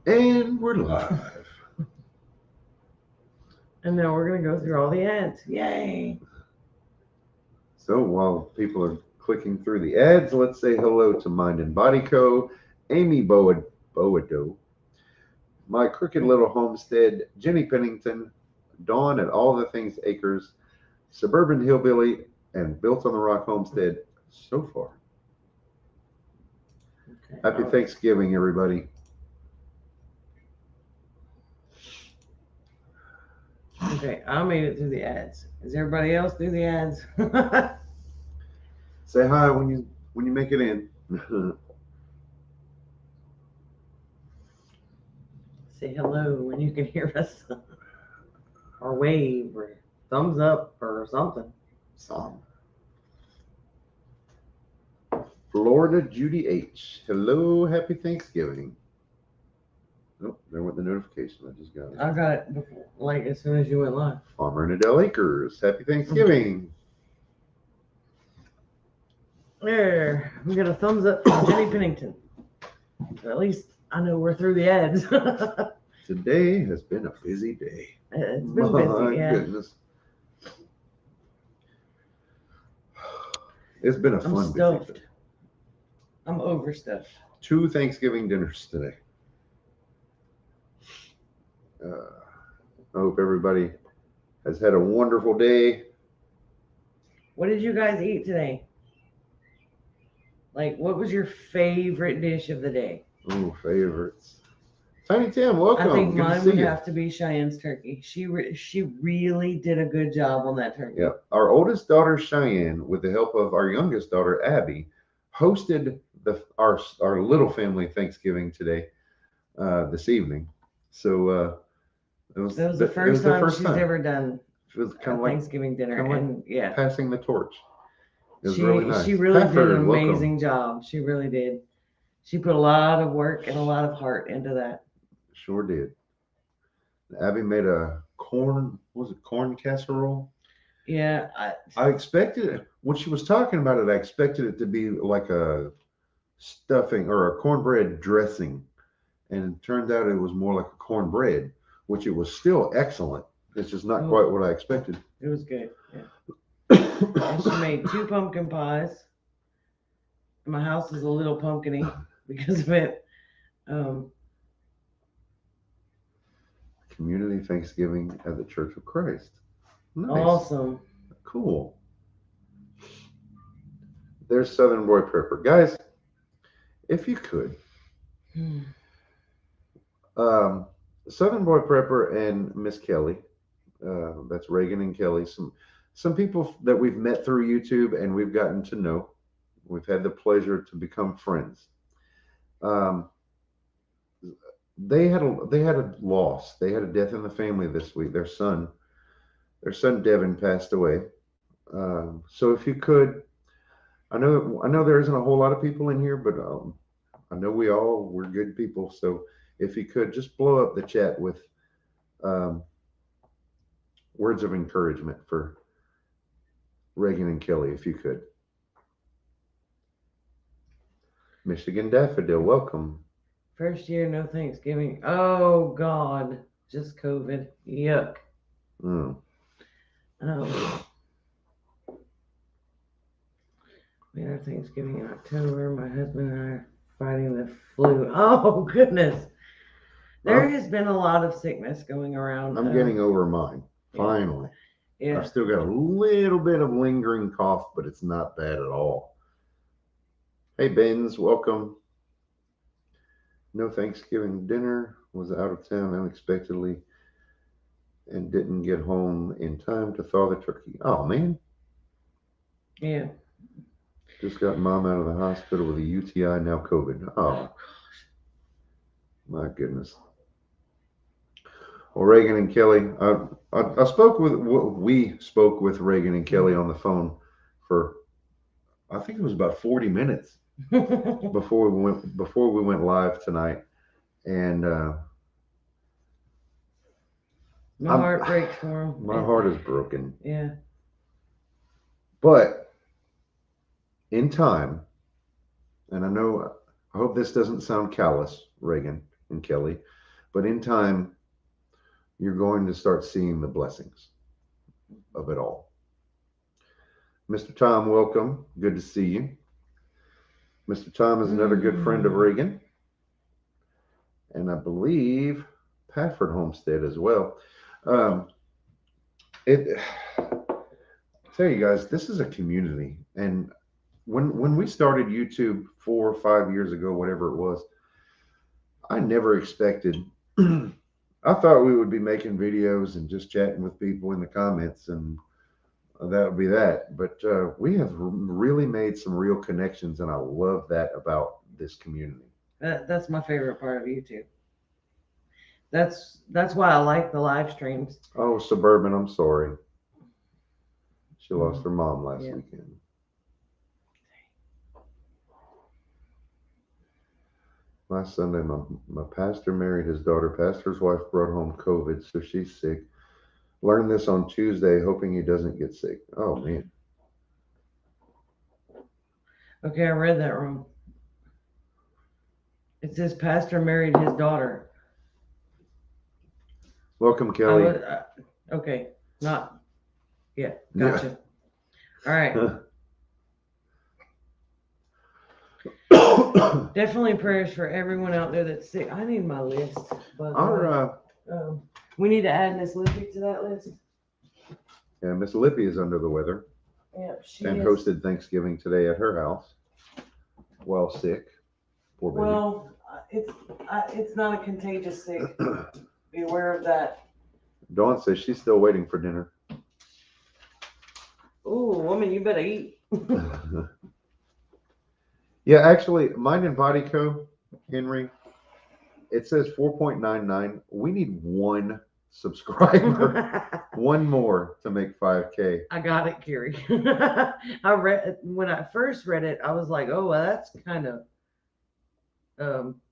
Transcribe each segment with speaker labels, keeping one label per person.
Speaker 1: And we're live.
Speaker 2: And now we're going to go through all the ads. Yay.
Speaker 1: So while people are clicking through the ads, let's say hello to Mind and Body Co., Amy Boado, My Crooked Little Homestead, Jenny Pennington, Dawn at All the Things Acres, Suburban Hillbilly, and Built on the Rock Homestead so far.
Speaker 2: Okay.
Speaker 1: Happy Thanksgiving, everybody.
Speaker 2: Okay, I made it through the ads. Is everybody else through the ads?
Speaker 1: Say hi when you make it in.
Speaker 2: Say hello when you can hear us, or wave, or thumbs up, or something.
Speaker 1: Song. Florida Judy H. Hello, happy Thanksgiving. Oh, there went the notification. I just got it.
Speaker 2: I got it before, like as soon as you went live.
Speaker 1: Farmer in Adele Acres. Happy Thanksgiving.
Speaker 2: There, we got a thumbs up from Jenny Pennington. At least I know we're through the ads.
Speaker 1: Today has been a busy day.
Speaker 2: It's been
Speaker 1: My
Speaker 2: busy, yeah.
Speaker 1: goodness. It's been a
Speaker 2: I'm
Speaker 1: fun busy
Speaker 2: stuffed.
Speaker 1: day.
Speaker 2: I'm overstuffed.
Speaker 1: 2 Thanksgiving dinners today. Uh, I hope everybody has had a wonderful day.
Speaker 2: What did you guys eat today? Like, what was your favorite dish of the day?
Speaker 1: Oh, favorites. Tiny Tim,
Speaker 2: I think
Speaker 1: welcome. Good to
Speaker 2: mine
Speaker 1: see
Speaker 2: would
Speaker 1: you.
Speaker 2: have to be Cheyenne's turkey. She really did a good job on that turkey.
Speaker 1: Yeah, our oldest daughter Cheyenne, with the help of our youngest daughter Abby, hosted our little family Thanksgiving today, this evening. So
Speaker 2: That was the
Speaker 1: it was
Speaker 2: first
Speaker 1: the
Speaker 2: time
Speaker 1: first
Speaker 2: she's
Speaker 1: time.
Speaker 2: ever done
Speaker 1: It was
Speaker 2: a
Speaker 1: kind of like
Speaker 2: Thanksgiving dinner,
Speaker 1: kind of like
Speaker 2: and yeah,
Speaker 1: passing the torch. It was really
Speaker 2: she
Speaker 1: nice.
Speaker 2: really did an
Speaker 1: Pafford, welcome.
Speaker 2: amazing job. She really did. She put a lot of work and a lot of heart into that.
Speaker 1: Sure did. Abby made a corn. Was it corn casserole?
Speaker 2: Yeah,
Speaker 1: I expected it when she was talking about it. I expected it to be like a stuffing or a cornbread dressing, and it turned out it was more like a cornbread, which it was still excellent. It's just not
Speaker 2: oh,
Speaker 1: quite what I expected.
Speaker 2: it was good. Yeah, and she made two pumpkin pies. My house is a little pumpkiny because of it. Um,
Speaker 1: Community Thanksgiving at the Church of Christ. Nice.
Speaker 2: awesome.
Speaker 1: Cool. There's Southern Boy Prepper. Guys, if you could,
Speaker 2: Hmm.
Speaker 1: um, Southern Boy Prepper and Miss Kelly, that's Reagan and Kelly, some people that we've met through YouTube and we've gotten to know. We've had the pleasure to become friends. Um, they had a loss. They had a death in the family this week. Their son Devin passed away. So if you could, I know there isn't a whole lot of people in here, but I know we're good people. So if you could just blow up the chat with um, words of encouragement for Reagan and Kelly, if you could. Michigan Daffodil, welcome.
Speaker 2: First year, no Thanksgiving. Oh God, just COVID. Yuck.
Speaker 1: Mm.
Speaker 2: Um, we had our Thanksgiving in October. My husband and I are fighting the flu. Oh goodness, there
Speaker 1: I'm,
Speaker 2: has been a lot of sickness going around.
Speaker 1: I'm getting over mine,
Speaker 2: Yeah,
Speaker 1: finally. I've
Speaker 2: yeah.
Speaker 1: still got a little bit of lingering cough, but it's not bad at all. Hey, Benz, welcome. No Thanksgiving dinner. Was out of town unexpectedly and didn't get home in time to thaw the turkey. Oh, man.
Speaker 2: Yeah.
Speaker 1: Just got mom out of the hospital with a UTI, now COVID. Oh,
Speaker 2: Oh,
Speaker 1: my goodness. Well, Reagan and Kelly, I spoke with, we spoke with Reagan and Kelly on the phone for, I think it was about 40 minutes
Speaker 2: gosh.
Speaker 1: before we went live tonight. And
Speaker 2: My
Speaker 1: I'm,
Speaker 2: heart breaks for him.
Speaker 1: my heart is broken.
Speaker 2: Yeah.
Speaker 1: But in time, and I hope this doesn't sound callous, Reagan. and Kelly, but in time, you're going to start seeing the blessings of it all. Mr. Tom, welcome. Good to see you. Mr. Tom is another good friend of Reagan, and I believe Broussard Homestead as well. It I tell you guys, this is a community, and when we started YouTube 4 or 5 years ago, whatever it was, I never expected. I thought we would be making videos and just chatting with people in the comments, and that would be that. But we have really made some real connections, and I love that about this community.
Speaker 2: That's my favorite part of YouTube. That's why I like the live streams.
Speaker 1: Oh, Suburban, I'm sorry. She lost her mom last weekend. Last Sunday, my pastor married his daughter. Pastor's wife brought home COVID, so she's sick. Learned this on Tuesday, hoping he doesn't get sick. Oh, man.
Speaker 2: Okay, I read that wrong. It says pastor married his daughter.
Speaker 1: Welcome, Kelly.
Speaker 2: Okay, not. Yeah, gotcha. Yeah. All right. Definitely prayers for everyone out there that's sick. I need my list. But, we need to add Miss Lippy to that list.
Speaker 1: Yeah, Miss Lippy is under the weather.
Speaker 2: Yeah, she
Speaker 1: and
Speaker 2: is.
Speaker 1: Hosted Thanksgiving today at her house while sick. Poor baby.
Speaker 2: Well, it's not a contagious sick. Be aware of that.
Speaker 1: Dawn says she's still waiting for dinner.
Speaker 2: Ooh, woman, you better eat.
Speaker 1: Yeah, actually, Mind and Body Co., Henry, it says 4.99. We need one subscriber. One more to make 5K.
Speaker 2: I got it, Carrie. When I first read it, I was like, oh, well, that's kind of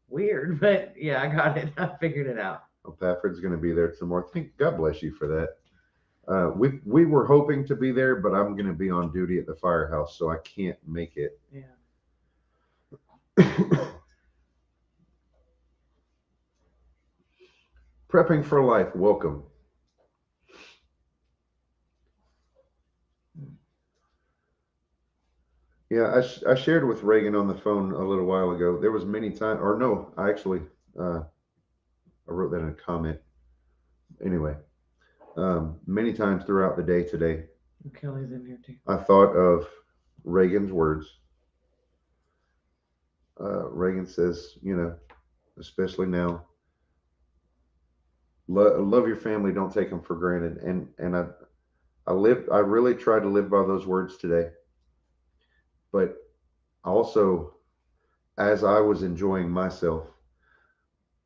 Speaker 2: weird. But yeah, I got it. I figured it out.
Speaker 1: Well, Pafford's going to be there tomorrow. God bless you for that. We were hoping to be there, but I'm going to be on duty at the firehouse, so I can't make it.
Speaker 2: Yeah.
Speaker 1: Prepping for life. Welcome. Yeah, I shared with Reagan on the phone a little while ago. There was many times, or no, I actually I wrote that in a comment. Anyway, many times throughout the day today,
Speaker 2: Kelly's in here too.
Speaker 1: I thought of Reagan's words. Reagan says, especially now, love your family, don't take them for granted. And I really tried to live by those words today. But also, as I was enjoying myself,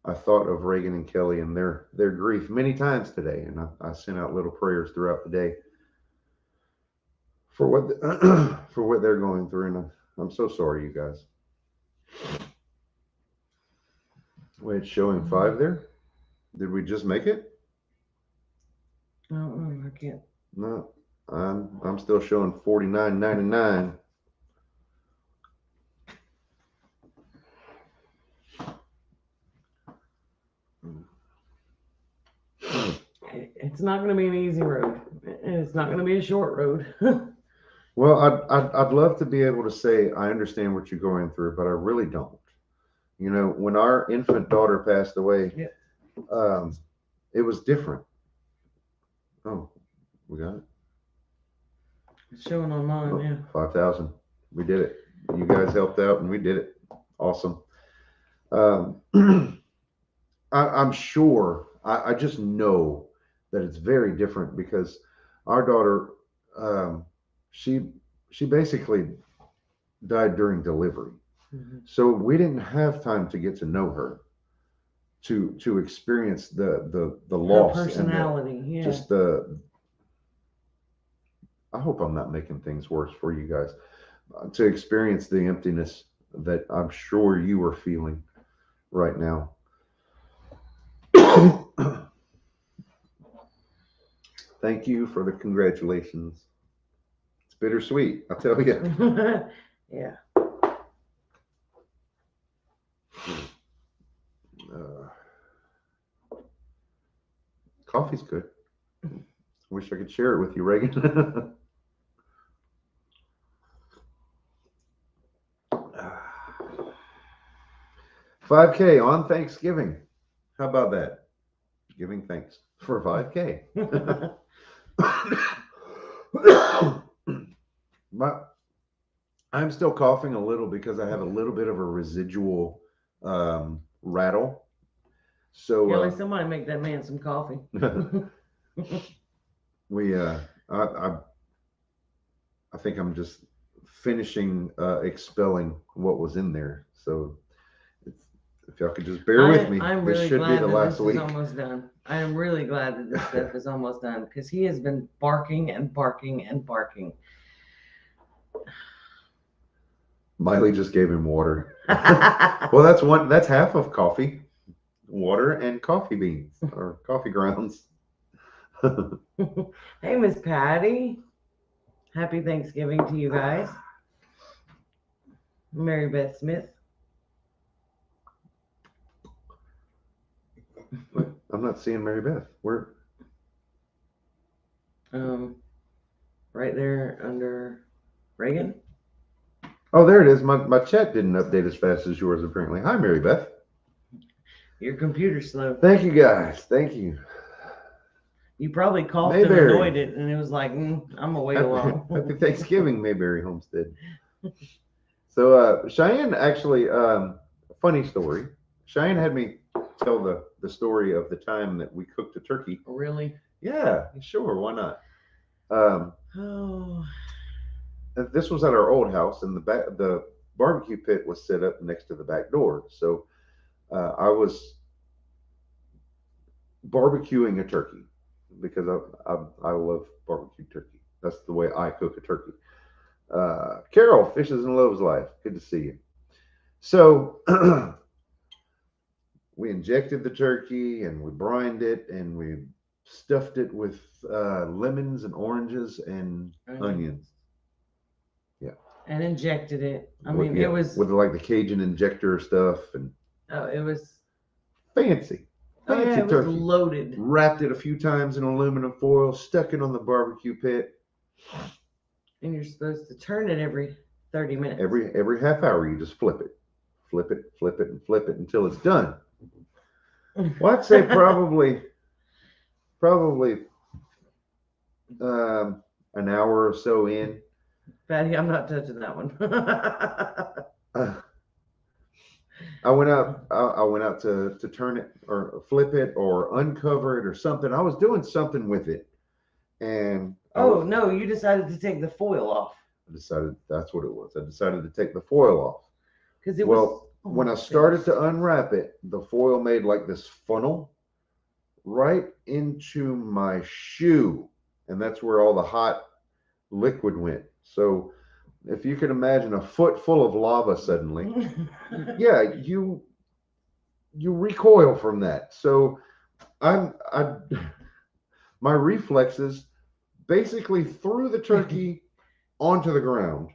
Speaker 1: I thought of Reagan and Kelly and their grief many times today, and I sent out little prayers throughout the day for what they're going through, and I'm so sorry, you guys. Wait, it's showing 5 there. Did we just make it?
Speaker 2: No, I can't.
Speaker 1: No, I'm still showing 49.99.
Speaker 2: It's not going to be an easy road, and it's not going to be a short road.
Speaker 1: Well, I'd love to be able to say I understand what you're going through, but I really don't. When our infant daughter passed away, it was different. Oh, we got it.
Speaker 2: It's showing on mine, yeah.
Speaker 1: 5,000. We did it. You guys helped out, and we did it. Awesome. I'm sure. I just know that it's very different because our daughter, she basically died during delivery. Mm-hmm. So we didn't have time to get to know her, to experience the loss,
Speaker 2: her personality, and
Speaker 1: yeah. Just I hope I'm not making things worse for you guys. To experience the emptiness that I'm sure you are feeling right now. Thank you for the congratulations. It's bittersweet, I'll tell you.
Speaker 2: Yeah.
Speaker 1: Coffee's good. Wish I could share it with you, Reagan. 5K on Thanksgiving. How about that? Giving thanks for 5K. I'm still coughing a little because I have a little bit of a residual rattle. So
Speaker 2: Kelly, somebody make that man some coffee.
Speaker 1: I think I'm just finishing expelling what was in there. So if y'all could just bear with me,
Speaker 2: I'm
Speaker 1: this
Speaker 2: really
Speaker 1: should be
Speaker 2: glad
Speaker 1: the
Speaker 2: that
Speaker 1: last
Speaker 2: this
Speaker 1: week.
Speaker 2: is almost done. I am really glad that this stuff is almost done because he has been barking and barking and barking.
Speaker 1: Miley just gave him water. Well, that's half of coffee. Water and coffee beans or coffee grounds.
Speaker 2: Hey, Miss Patty. Happy Thanksgiving to you guys. Mary Beth Smith.
Speaker 1: I'm not seeing Mary Beth. Where?
Speaker 2: Right there under Reagan.
Speaker 1: Oh, there it is. My chat didn't update as fast as yours, apparently. Hi, Mary Beth.
Speaker 2: Your computer's slow.
Speaker 1: Thank you, guys. Thank you.
Speaker 2: You probably coughed and annoyed it, and it was like, I'm gonna wait along.
Speaker 1: Happy Thanksgiving, Mayberry Homestead. So Cheyenne actually, funny story. Cheyenne had me tell the story of the time that we cooked a turkey.
Speaker 2: Really?
Speaker 1: Yeah, sure. Why not?
Speaker 2: Oh.
Speaker 1: This was at our old house, and the barbecue pit was set up next to the back door. So I was barbecuing a turkey because I love barbecue turkey. That's the way I cook a turkey. Carol, Fishes and Loaves Life. Good to see you. So we injected the turkey and we brined it and we stuffed it with lemons and oranges and onions. Yeah.
Speaker 2: And injected it. I mean,
Speaker 1: yeah,
Speaker 2: it was
Speaker 1: with like the Cajun injector stuff and.
Speaker 2: Oh, it was
Speaker 1: Fancy.
Speaker 2: Oh yeah, it was
Speaker 1: turkey.
Speaker 2: loaded.
Speaker 1: Wrapped it a few times in aluminum foil, stuck it on the barbecue pit.
Speaker 2: And you're supposed to turn it every 30 minutes.
Speaker 1: Every half hour, you just flip it, and flip it until it's done. Well, I'd say probably an hour or so in.
Speaker 2: Patty, I'm not touching that one.
Speaker 1: I went out to turn it or flip it or uncover it or something. I was doing something with it, and
Speaker 2: no, you decided to take the foil off.
Speaker 1: I decided that's what it was. I decided to take the foil off
Speaker 2: because it
Speaker 1: was.
Speaker 2: Oh,
Speaker 1: when I started to unwrap it, the foil made like this funnel right into my shoe, and that's where all the hot liquid went. So if you can imagine a foot full of lava suddenly, yeah, you recoil from that. So my reflexes basically threw the turkey onto the ground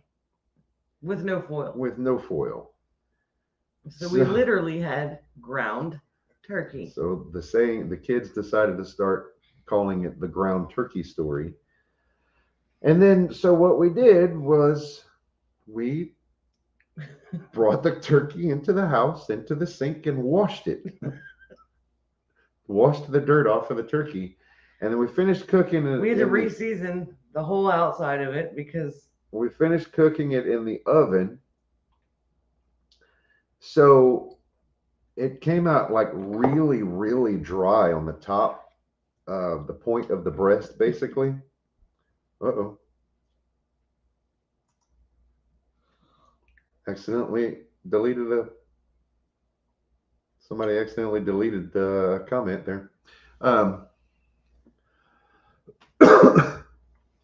Speaker 2: with no foil. So we literally had ground turkey.
Speaker 1: So the kids decided to start calling it the ground turkey story. And then, so what we did was we brought the turkey into the house, into the sink, and washed it. Washed the dirt off of the turkey. And then we finished cooking it.
Speaker 2: We had to re-season the whole outside of it because
Speaker 1: we finished cooking it in the oven. So it came out like really, really dry on the top, the point of the breast, basically. Uh-oh. Somebody accidentally deleted the comment there.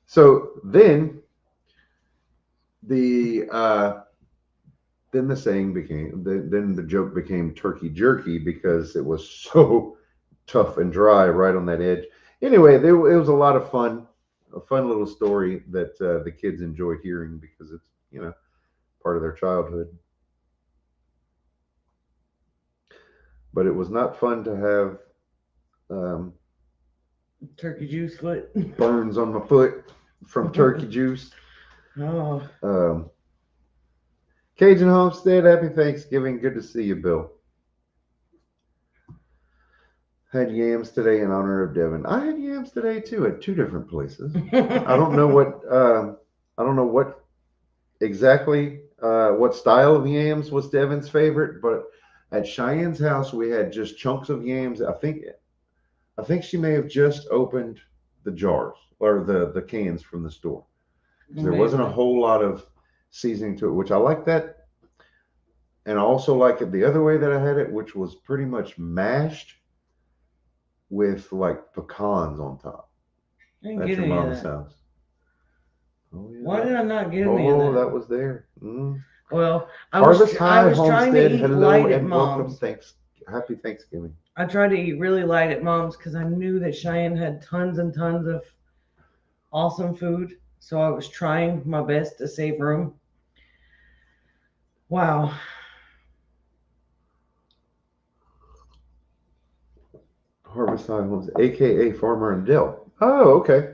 Speaker 1: So then the joke became turkey jerky because it was so tough and dry right on that edge. Anyway, it was a lot of fun, a fun little story that the kids enjoy hearing because it's, part of their childhood. But it was not fun to have
Speaker 2: Turkey juice foot.
Speaker 1: burns on my foot from turkey juice.
Speaker 2: Oh,
Speaker 1: Um, Cajun Homestead, happy Thanksgiving. Good to see you, Bill. Had yams today in honor of Devin. I had yams today too at two different places. I don't know what I don't know what exactly what style of yams was Devin's favorite, but at Cheyenne's house we had just chunks of yams. I think she may have just opened the jars or the cans from the store. There wasn't a
Speaker 2: Maybe.
Speaker 1: whole lot of seasoning to it, which I like that. And I also like it the other way that I had it, which was pretty much mashed with like pecans on top
Speaker 2: I didn't
Speaker 1: at
Speaker 2: get
Speaker 1: your
Speaker 2: any of
Speaker 1: mama's
Speaker 2: that.
Speaker 1: house. Oh yeah,
Speaker 2: Why did I not get any of
Speaker 1: oh,
Speaker 2: that?
Speaker 1: that was there.
Speaker 2: Well,
Speaker 1: Harvest
Speaker 2: I
Speaker 1: High
Speaker 2: was trying to
Speaker 1: Homestead,
Speaker 2: eat
Speaker 1: hello
Speaker 2: light at
Speaker 1: and welcome.
Speaker 2: mom's.
Speaker 1: Thanks, happy Thanksgiving.
Speaker 2: I tried to eat really light at mom's because I knew that Cheyenne had tons and tons of awesome food. So I was trying my best to save room. Wow.
Speaker 1: Harvest High Homestead, aka Farmer and Dell. Oh, okay.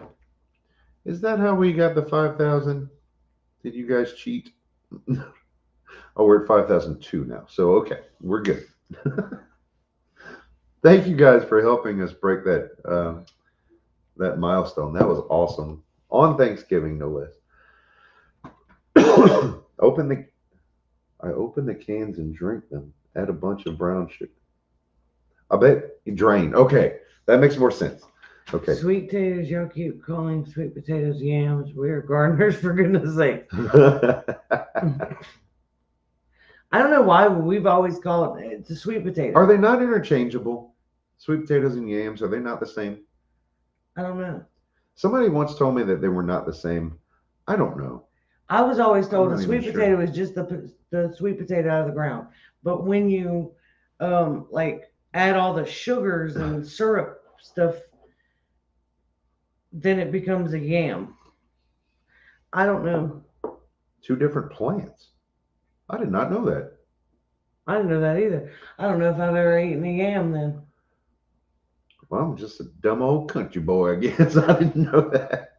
Speaker 1: Is that how we got the 5,000? Did you guys cheat? Oh, we're at 5,002 now. So okay, we're good. Thank you guys for helping us break that milestone. That was awesome on Thanksgiving, no less. open the I open the cans and drink them. Add a bunch of brown sugar. I bet you drain. Okay, that makes more sense. Okay.
Speaker 2: Sweet potatoes, y'all keep calling sweet potatoes yams. We're gardeners, for goodness sake. I don't know why we've always called it. It's a sweet potato.
Speaker 1: Are they not interchangeable? Sweet potatoes and yams, are they not the same?
Speaker 2: I don't know.
Speaker 1: Somebody once told me that they were not the same. I don't know.
Speaker 2: I was always told
Speaker 1: I'm
Speaker 2: a
Speaker 1: not
Speaker 2: sweet
Speaker 1: even
Speaker 2: potato
Speaker 1: sure.
Speaker 2: is just the sweet potato out of the ground. But when you like add all the sugars and syrup stuff, then it becomes a yam. I don't know.
Speaker 1: Two different plants. I did not know that.
Speaker 2: I didn't know that either. I don't know if I've ever eaten a yam then.
Speaker 1: Well, I'm just a dumb old country boy, I guess. I didn't know that.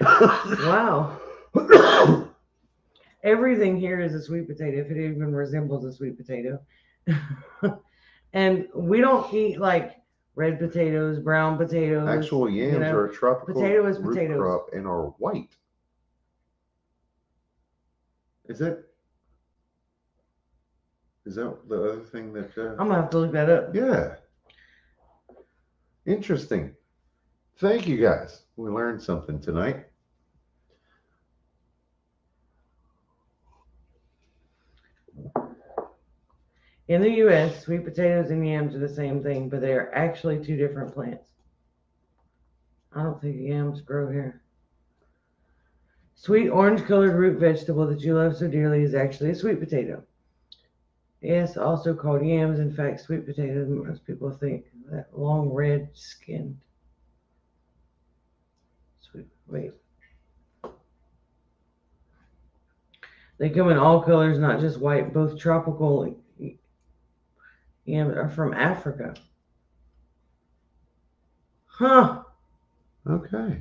Speaker 2: Wow. Everything here is a sweet potato, if it even resembles a sweet potato. And we don't eat like red potatoes, brown potatoes.
Speaker 1: Actual yams are a tropical
Speaker 2: potato is
Speaker 1: root
Speaker 2: potatoes.
Speaker 1: crop and are white. Is that the other thing that?
Speaker 2: I'm gonna have to look that up.
Speaker 1: Yeah. Interesting. Thank you guys. We learned something tonight.
Speaker 2: In the U.S., sweet potatoes and yams are the same thing, but they are actually two different plants. I don't think yams grow here. Sweet orange-colored root vegetable that you love so dearly is actually a sweet potato. Yes, also called yams. In fact, sweet potatoes, most people think that long red skinned. Sweet, wait. They come in all colors, not just white. Both tropical yams are from Africa. Huh.
Speaker 1: Okay.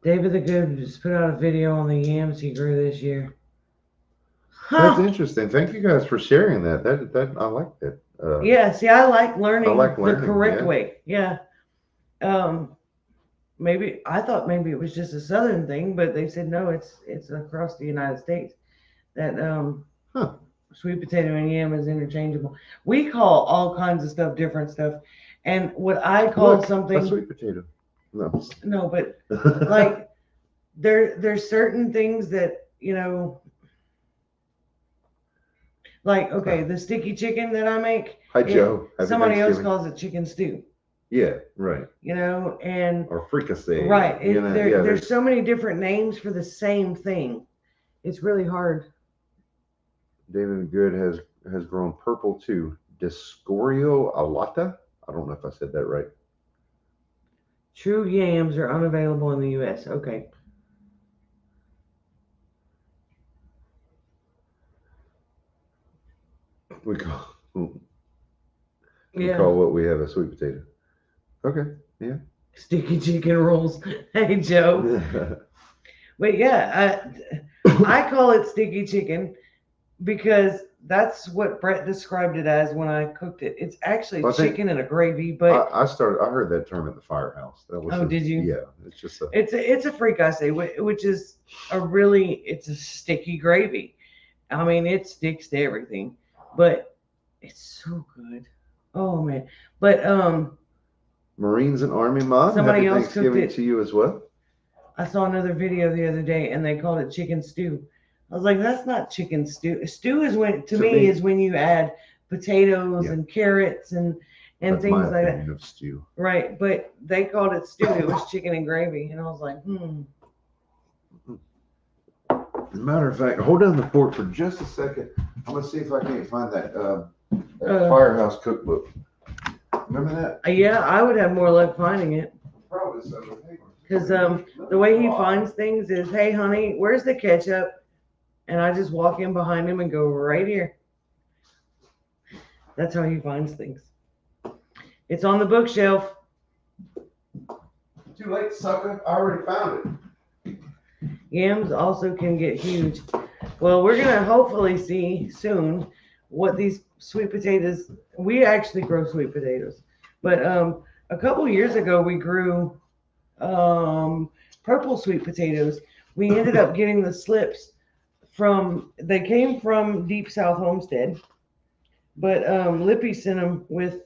Speaker 2: David the Good just put out a video on the yams he grew this year.
Speaker 1: That's interesting. Thank you guys for sharing that. That I like that.
Speaker 2: Yeah, see, I like learning, the correct
Speaker 1: yeah.
Speaker 2: way. Yeah. Maybe I thought maybe it was just a southern thing, but they said no, it's across the United States that
Speaker 1: Huh.
Speaker 2: sweet potato and yam is interchangeable. We call all kinds of stuff different stuff, and what I call
Speaker 1: Look,
Speaker 2: something
Speaker 1: a sweet potato.
Speaker 2: no, but like there's certain things that like okay, the sticky chicken that I make.
Speaker 1: Hi Joe.
Speaker 2: Somebody else calls it chicken stew.
Speaker 1: Yeah, right.
Speaker 2: And
Speaker 1: or fricassee.
Speaker 2: right.
Speaker 1: Yeah,
Speaker 2: there's so many different names for the same thing. It's really hard.
Speaker 1: David Good has grown purple too. Discorio alata. I don't know if I said that right.
Speaker 2: True yams are unavailable in the U.S. Okay.
Speaker 1: We call what we have a sweet potato. Okay, yeah.
Speaker 2: Sticky chicken rolls. Hey, Joe. But yeah, I call it sticky chicken because that's what Brett described it as when I cooked it. It's actually
Speaker 1: I think
Speaker 2: chicken in a gravy, but
Speaker 1: I heard that term at the firehouse. That was
Speaker 2: oh, did you?
Speaker 1: yeah. It's just a
Speaker 2: It's a fricassee, which is it's a sticky gravy. I mean, it sticks to everything, but it's so good. Oh man! But
Speaker 1: Marines and Army Mom.
Speaker 2: somebody
Speaker 1: Happy
Speaker 2: else cooked
Speaker 1: Thanksgiving
Speaker 2: it.
Speaker 1: to you as well.
Speaker 2: I saw another video the other day, and they called it chicken stew. I was like, that's not chicken stew. Stew is when to me is when you add potatoes
Speaker 1: Yeah.
Speaker 2: and carrots and
Speaker 1: That's
Speaker 2: things
Speaker 1: my
Speaker 2: like that.
Speaker 1: opinion of stew.
Speaker 2: Right, but they called it stew. It was chicken and gravy, and I was like,
Speaker 1: As a matter of fact, hold down the fort for just a second. I'm gonna see if I can't find that firehouse cookbook. Remember that?
Speaker 2: Yeah, I would have more luck finding it.
Speaker 1: Probably so.
Speaker 2: Because the way he finds things is, hey, honey, where's the ketchup? And I just walk in behind him and go right here. That's how he finds things. It's on the bookshelf.
Speaker 1: Too late, sucker. I already found it.
Speaker 2: Yams also can get huge. Well, we're going to hopefully see soon what these sweet potatoes, we actually grow sweet potatoes. But a couple years ago, we grew purple sweet potatoes. We ended up getting the slips they came from Deep South Homestead, but Lippy sent them with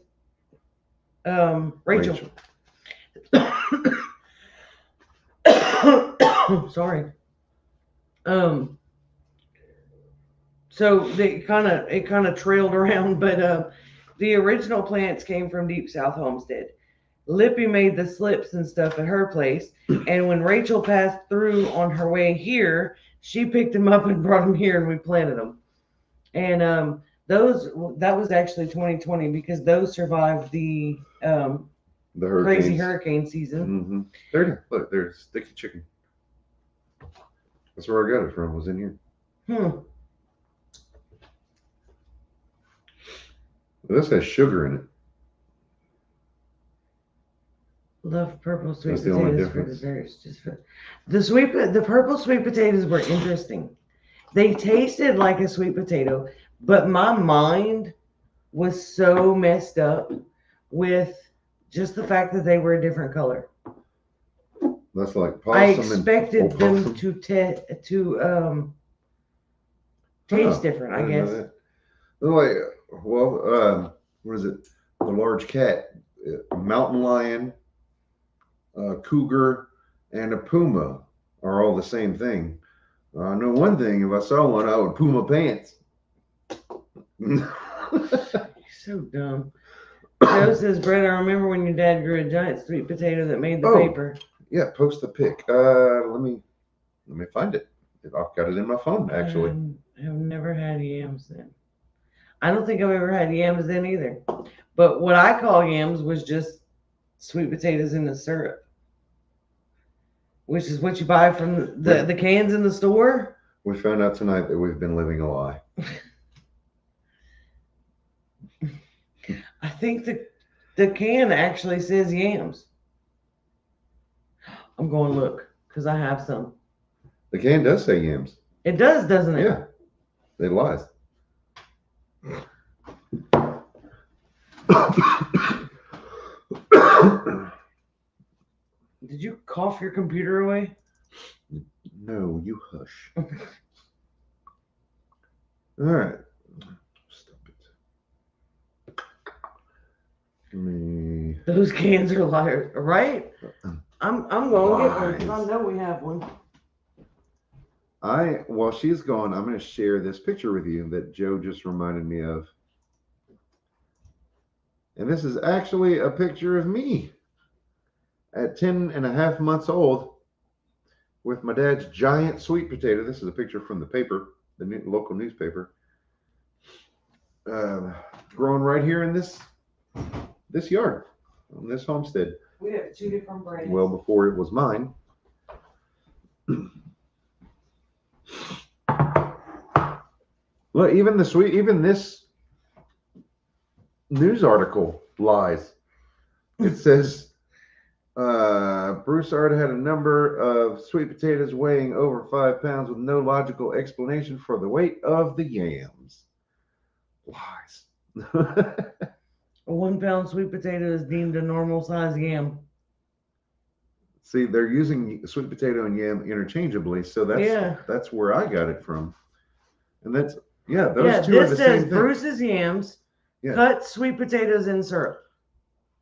Speaker 2: Rachel. Sorry. So it kind of trailed around, but the original plants came from Deep South Homestead. Lippy made the slips and stuff at her place, and when Rachel passed through on her way here, she picked them up and brought them here, and we planted them. And that was actually 2020 because those survived the crazy hurricane season.
Speaker 1: Mm-hmm. Look, there's sticky chicken. That's where I got it from. Was in here. This has sugar in it.
Speaker 2: Love purple sweet
Speaker 1: That's the only
Speaker 2: potatoes for
Speaker 1: difference.
Speaker 2: desserts. The purple sweet potatoes were interesting. They tasted like a sweet potato, but my mind was so messed up with just the fact that they were a different color.
Speaker 1: That's like
Speaker 2: possum. I expected them to taste different, I guess.
Speaker 1: Like, well, what is it? The large cat, mountain lion, cougar, and a puma are all the same thing. I know one thing: if I saw one, I would poo my pants.
Speaker 2: So dumb. Joe says, Brett, I remember when your dad grew a giant sweet potato that made the paper.
Speaker 1: Yeah, post the pic. Let me find it. I've got it in my phone, actually.
Speaker 2: I've never had yams then. I don't think I've ever had yams then either. But what I call yams was just sweet potatoes in the syrup, which is what you buy from the cans in the store.
Speaker 1: We found out tonight that we've been living a lie.
Speaker 2: I think the can actually says yams. I'm going to look because I have some.
Speaker 1: The can does say yams.
Speaker 2: It does, doesn't it?
Speaker 1: Yeah. It lies.
Speaker 2: Did you cough your computer away?
Speaker 1: No, you hush. All right. Stop it.
Speaker 2: Those cans are liars, right? I'm going to get one because I know we have one.
Speaker 1: While she's gone, I'm going to share this picture with you that Joe just reminded me of. And this is actually a picture of me at 10 and a half months old with my dad's giant sweet potato. This is a picture from the paper, the local newspaper, growing right here in this yard, on this homestead.
Speaker 2: We have two different brands.
Speaker 1: Well, before it was mine. Look, even this news article lies. It says Broussard had a number of sweet potatoes weighing over 5 pounds with no logical explanation for the weight of the yams. Lies.
Speaker 2: A 1 pound sweet potato is deemed a normal size yam.
Speaker 1: See, they're using sweet potato and yam interchangeably, so
Speaker 2: Yeah.
Speaker 1: that's where I got it from. And that's yeah, those
Speaker 2: Yeah,
Speaker 1: two are
Speaker 2: this
Speaker 1: the
Speaker 2: says
Speaker 1: same thing.
Speaker 2: Bruce's yams,
Speaker 1: Yeah.
Speaker 2: cut sweet potatoes in syrup.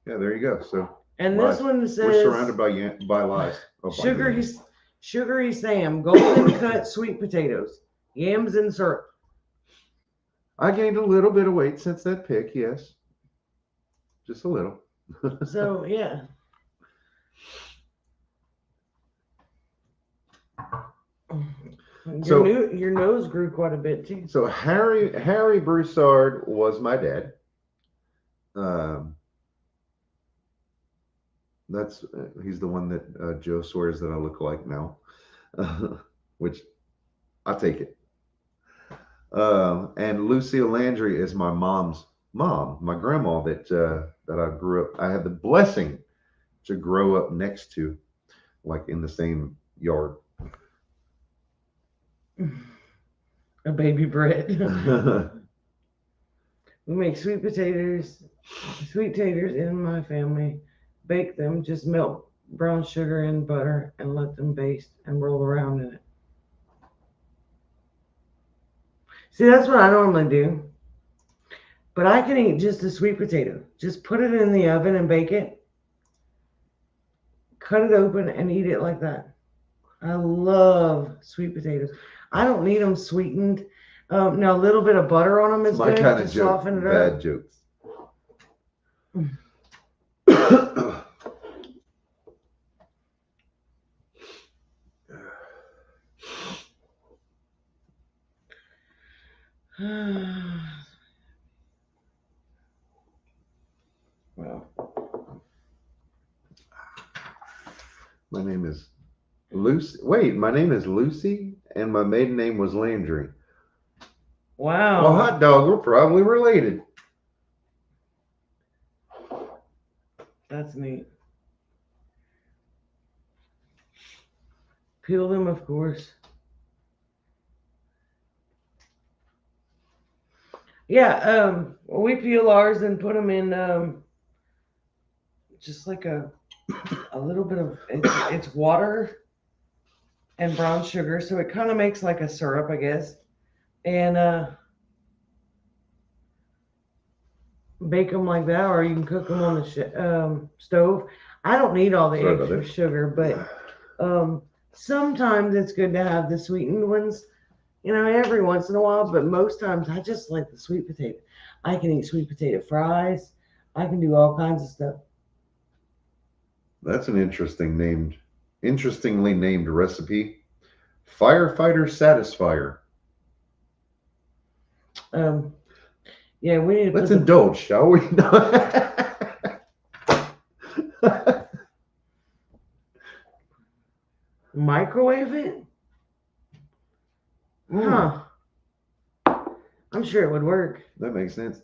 Speaker 1: Yeah, there you go. So
Speaker 2: And
Speaker 1: lies.
Speaker 2: this one
Speaker 1: We're
Speaker 2: says
Speaker 1: surrounded by lies. Oh, by yams.
Speaker 2: sugary Sam, golden cut sweet potatoes, yams in syrup.
Speaker 1: I gained a little bit of weight since that pick, yes. Just a little.
Speaker 2: So yeah. Your nose grew quite a bit too.
Speaker 1: So Harry Broussard was my dad. That's he's the one that Joe swears that I look like now, which I take it. And Lucille Landry is my mom's mom, my grandma that I grew up. I had the blessing to grow up next to, like in the same yard.
Speaker 2: A baby bread. We make sweet taters in my family. Bake them, just melt brown sugar in butter and let them baste and roll around in it. See, that's what I normally do. But I can eat just a sweet potato. Just put it in the oven and bake it. Cut it open and eat it like that. I love sweet potatoes. I don't need them sweetened. Now, a little bit of butter on them is
Speaker 1: my
Speaker 2: good
Speaker 1: kind
Speaker 2: to
Speaker 1: of joke.
Speaker 2: soften it
Speaker 1: Bad
Speaker 2: up.
Speaker 1: jokes.
Speaker 2: Well,
Speaker 1: My name is Lucy. Wait, my name is Lucy, and my maiden name was Landry.
Speaker 2: wow.
Speaker 1: Well, hot dog, we're probably related.
Speaker 2: That's neat. Peel them, of course. Yeah, we peel ours and put them in just like a little bit of it's water and brown sugar, so it kind of makes like a syrup, I guess. And bake them like that, or you can cook them on the stove. I don't need all the
Speaker 1: Sorry about
Speaker 2: extra
Speaker 1: that.
Speaker 2: sugar, but sometimes it's good to have the sweetened ones. Every once in a while, but most times I just like the sweet potato. I can eat sweet potato fries. I can do all kinds of stuff.
Speaker 1: That's an interestingly named recipe. Firefighter Satisfier.
Speaker 2: Yeah, we need to
Speaker 1: Let's indulge, shall we?
Speaker 2: microwave it. Huh. I'm sure it would work.
Speaker 1: That makes sense.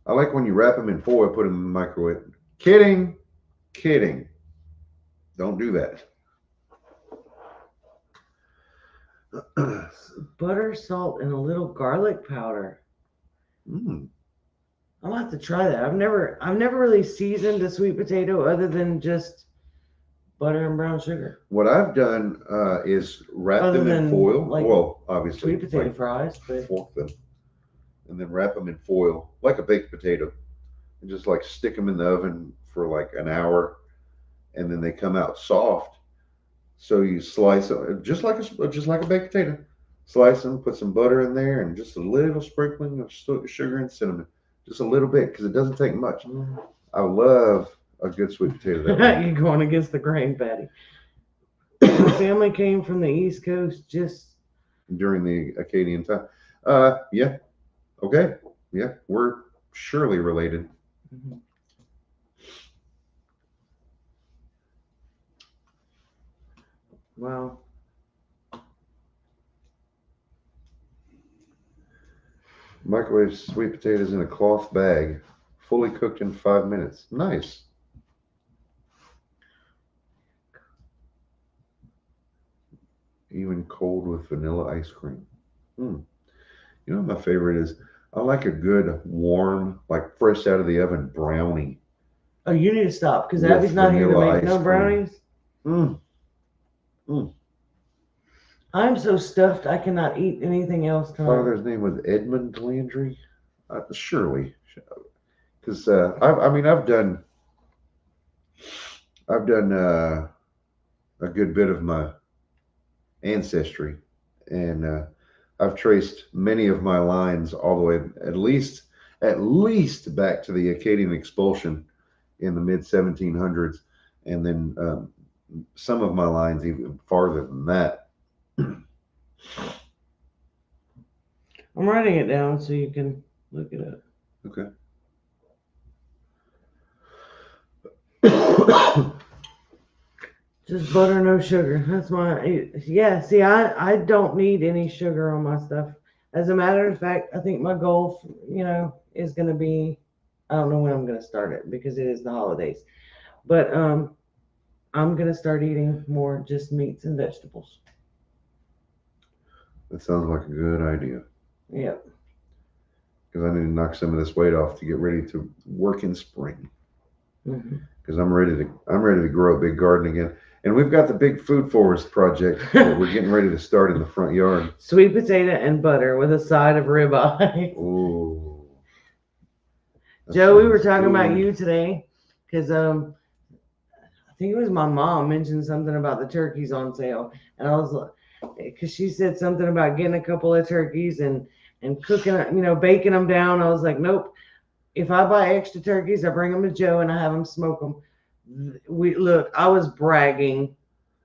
Speaker 1: I like when you wrap them in foil, put them in the microwave. Kidding. Don't do that.
Speaker 2: Butter, salt, and a little garlic powder. I'll have to try that. I've never really seasoned a sweet potato other than just butter and brown sugar.
Speaker 1: What I've done is wrap them in foil.
Speaker 2: Like
Speaker 1: well, obviously,
Speaker 2: sweet potato fries, but
Speaker 1: fork them and then wrap them in foil like a baked potato, and just like stick them in the oven for like an hour, and then they come out soft. So you slice them just like a baked potato. Slice them, put some butter in there, and just a little sprinkling of sugar and cinnamon, just a little bit because it doesn't take much. I love a good sweet potato.
Speaker 2: You're going against the grain, Patty. My family came from the East Coast just
Speaker 1: during the Acadian time. Yeah. Okay. Yeah, we're surely related.
Speaker 2: Mm-hmm. Wow.
Speaker 1: Microwave sweet potatoes in a cloth bag, fully cooked in 5 minutes. Nice. even cold with vanilla ice cream. Hmm. You know what my favorite is? I like a good warm, like fresh out of the oven brownie
Speaker 2: Oh, you need to stop because
Speaker 1: with
Speaker 2: Abby's not here to
Speaker 1: vanilla
Speaker 2: make
Speaker 1: ice
Speaker 2: no
Speaker 1: cream.
Speaker 2: brownies.
Speaker 1: Mm, mm.
Speaker 2: I'm so stuffed I cannot eat anything else tonight.
Speaker 1: Father's name was Edmund Landry. Surely, because I mean I've done a good bit of my ancestry, and I've traced many of my lines all the way at least back to the Acadian expulsion in the mid 1700s, and then some of my lines even farther than that.
Speaker 2: I'm writing it down so you can look it up.
Speaker 1: Okay.
Speaker 2: Just butter, no sugar. That's my, yeah, see, I don't need any sugar on my stuff. As a matter of fact, I think my goal, is going to be, I don't know when I'm going to start it because it is the holidays, but I'm going to start eating more just meats and vegetables.
Speaker 1: That sounds like a good idea.
Speaker 2: Yep.
Speaker 1: Because I need to knock some of this weight off to get ready to work in spring.
Speaker 2: Mm-hmm.
Speaker 1: Because I'm ready to grow a big garden again. And we've got the big food forest project that we're getting ready to start in the front yard.
Speaker 2: Sweet potato and butter with a side of ribeye.
Speaker 1: Ooh.
Speaker 2: Joe, we were talking about you today because I think it was my mom mentioned something about the turkeys on sale, and I was like, because she said something about getting a couple of turkeys and cooking, baking them down. I was like, nope. If I buy extra turkeys, I bring them to Joe and I have him smoke them. I was bragging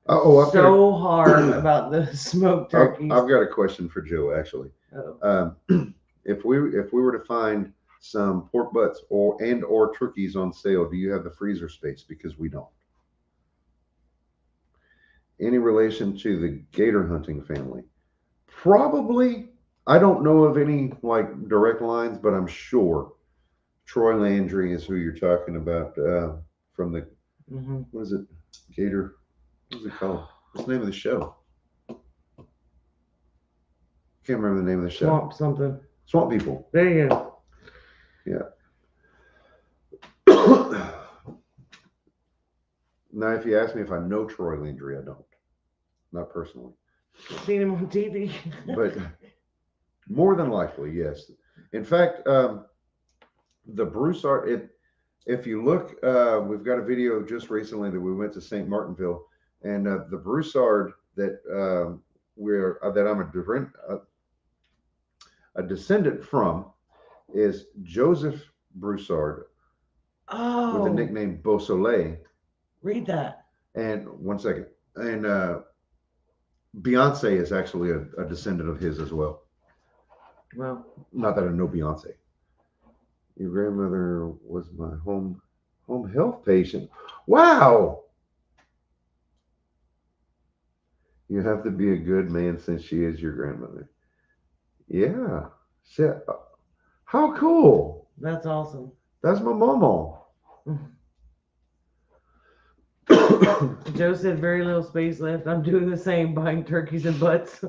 Speaker 2: so hard about the smoked turkeys.
Speaker 1: I've got a question for Joe actually.
Speaker 2: Oh.
Speaker 1: If we were to find some pork butts or turkeys on sale, do you have the freezer space? Because we don't. Any relation to the gator hunting family? Probably. I don't know of any like direct lines, but I'm sure Troy Landry is who you're talking about from the what is it? Gator. What's it called? What's the name of the show? Can't remember the name of the show.
Speaker 2: Swamp something.
Speaker 1: Swamp People.
Speaker 2: There you go.
Speaker 1: Yeah. Now, if you ask me if I know Troy Landry, I don't. Not personally.
Speaker 2: Seen him on TV.
Speaker 1: But more than likely, yes. In fact, the Broussard, if you look, we've got a video just recently that we went to St. Martinville, and the Broussard that I'm a descendant from is Joseph Broussard with the nickname Beausoleil.
Speaker 2: Read that.
Speaker 1: And one second. And Beyonce is actually a descendant of his as well.
Speaker 2: Well,
Speaker 1: not that I know Beyonce. Your grandmother was my home health patient. Wow. You have to be a good man since she is your grandmother. Yeah. Shit. How cool.
Speaker 2: That's awesome.
Speaker 1: That's my mama.
Speaker 2: Joe said very little space left. I'm doing the same, buying turkeys and butts.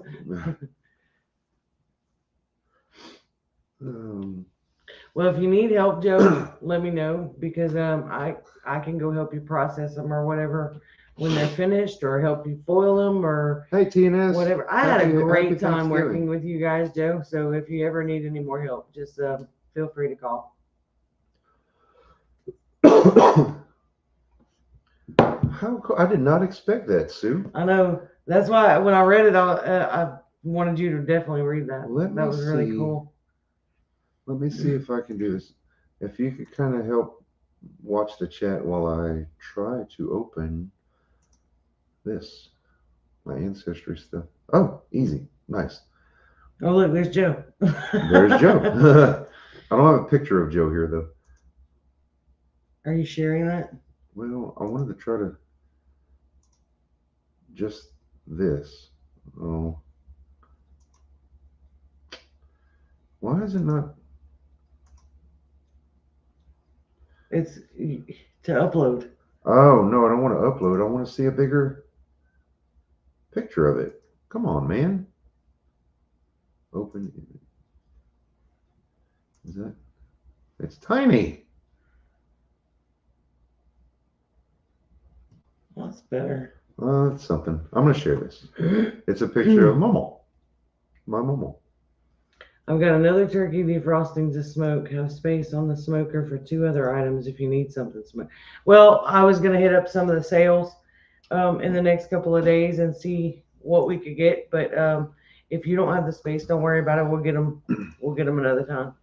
Speaker 2: Well, if you need help, Joe, let me know because I can go help you process them or whatever when they're finished, or help you foil them, or
Speaker 1: hey TNS,
Speaker 2: whatever. I had a great time working with you guys, Joe. So if you ever need any more help, just feel free to call.
Speaker 1: How cool. I did not expect that, Sue.
Speaker 2: I know. That's why when I read it, I wanted you to definitely read that. That was really cool.
Speaker 1: Let me see if I can do this. If you could kind of help watch the chat while I try to open this, my ancestry stuff. Oh, easy. Nice.
Speaker 2: Oh, look, there's Joe.
Speaker 1: There's Joe. I don't have a picture of Joe here, though.
Speaker 2: Are you sharing that?
Speaker 1: Well, I wanted to try to just this. Oh. Why is it not?
Speaker 2: It's to upload.
Speaker 1: Oh, no, I don't want to upload. I want to see a bigger picture of it. Come on, man. Open. Is that? It's tiny.
Speaker 2: That's better.
Speaker 1: Well, that's something. I'm going to share this. It's a picture of Momo. My Momo.
Speaker 2: I've got another turkey defrosting to smoke. Have space on the smoker for 2 other items if you need something smoked. Well, I was going to hit up some of the sales in the next couple of days and see what we could get. But if you don't have the space, don't worry about it. We'll get them. We'll get them another time.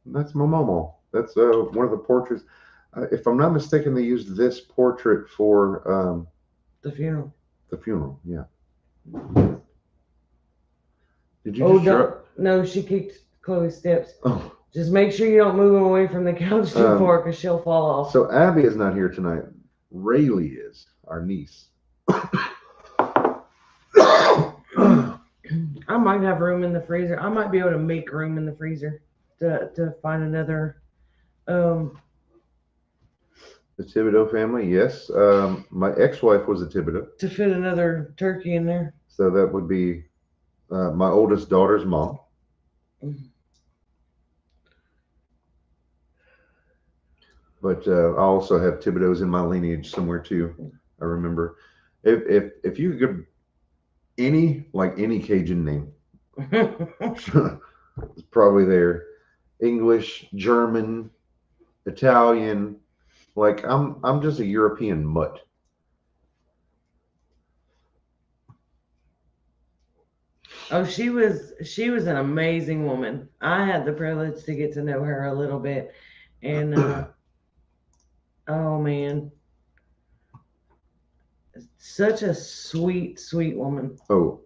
Speaker 1: That's my Momo. That's one of the portraits. If I'm not mistaken, they used this portrait for
Speaker 2: the funeral.
Speaker 1: The funeral, yeah. Did
Speaker 2: you? Oh, no, she kicked Chloe's steps.
Speaker 1: Oh.
Speaker 2: Just make sure you don't move them away from the couch too far, because she'll fall off.
Speaker 1: So Abby is not here tonight. Rayleigh is, our niece.
Speaker 2: I might have room in the freezer. I might be able to make room in the freezer to find another.
Speaker 1: The Thibodeau family, yes. My ex-wife was a Thibodeau.
Speaker 2: To fit another turkey in there.
Speaker 1: So that would be my oldest daughter's mom. Mm-hmm. But I also have Thibodeaus in my lineage somewhere too. I remember, if you could any Cajun name, it's probably there. English, German, Italian. Like I'm just a European mutt.
Speaker 2: Oh, she was an amazing woman. I had the privilege to get to know her a little bit, and oh man, such a sweet woman.
Speaker 1: Oh,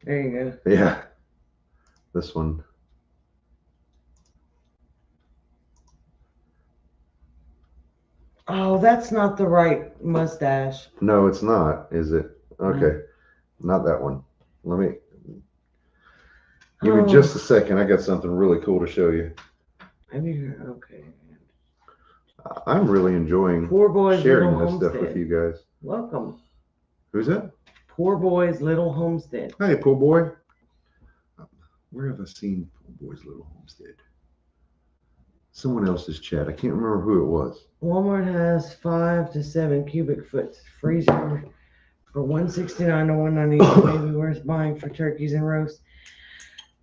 Speaker 2: there you go.
Speaker 1: Yeah, this one.
Speaker 2: Oh, that's not the right mustache.
Speaker 1: No, it's not, is it? Okay, not that one. Let me give me just a second. I got something really cool to show you.
Speaker 2: Okay.
Speaker 1: I'm really enjoying sharing this stuff with you guys.
Speaker 2: Welcome.
Speaker 1: Who's that?
Speaker 2: Poor Boy's Little Homestead.
Speaker 1: Hey, Poor Boy. Where have I seen Poor Boy's Little Homestead? Someone else's chat. I can't remember who it was.
Speaker 2: Walmart has 5 to 7 cubic foot freezer for $169 to $198. Maybe worth buying for turkeys and roast.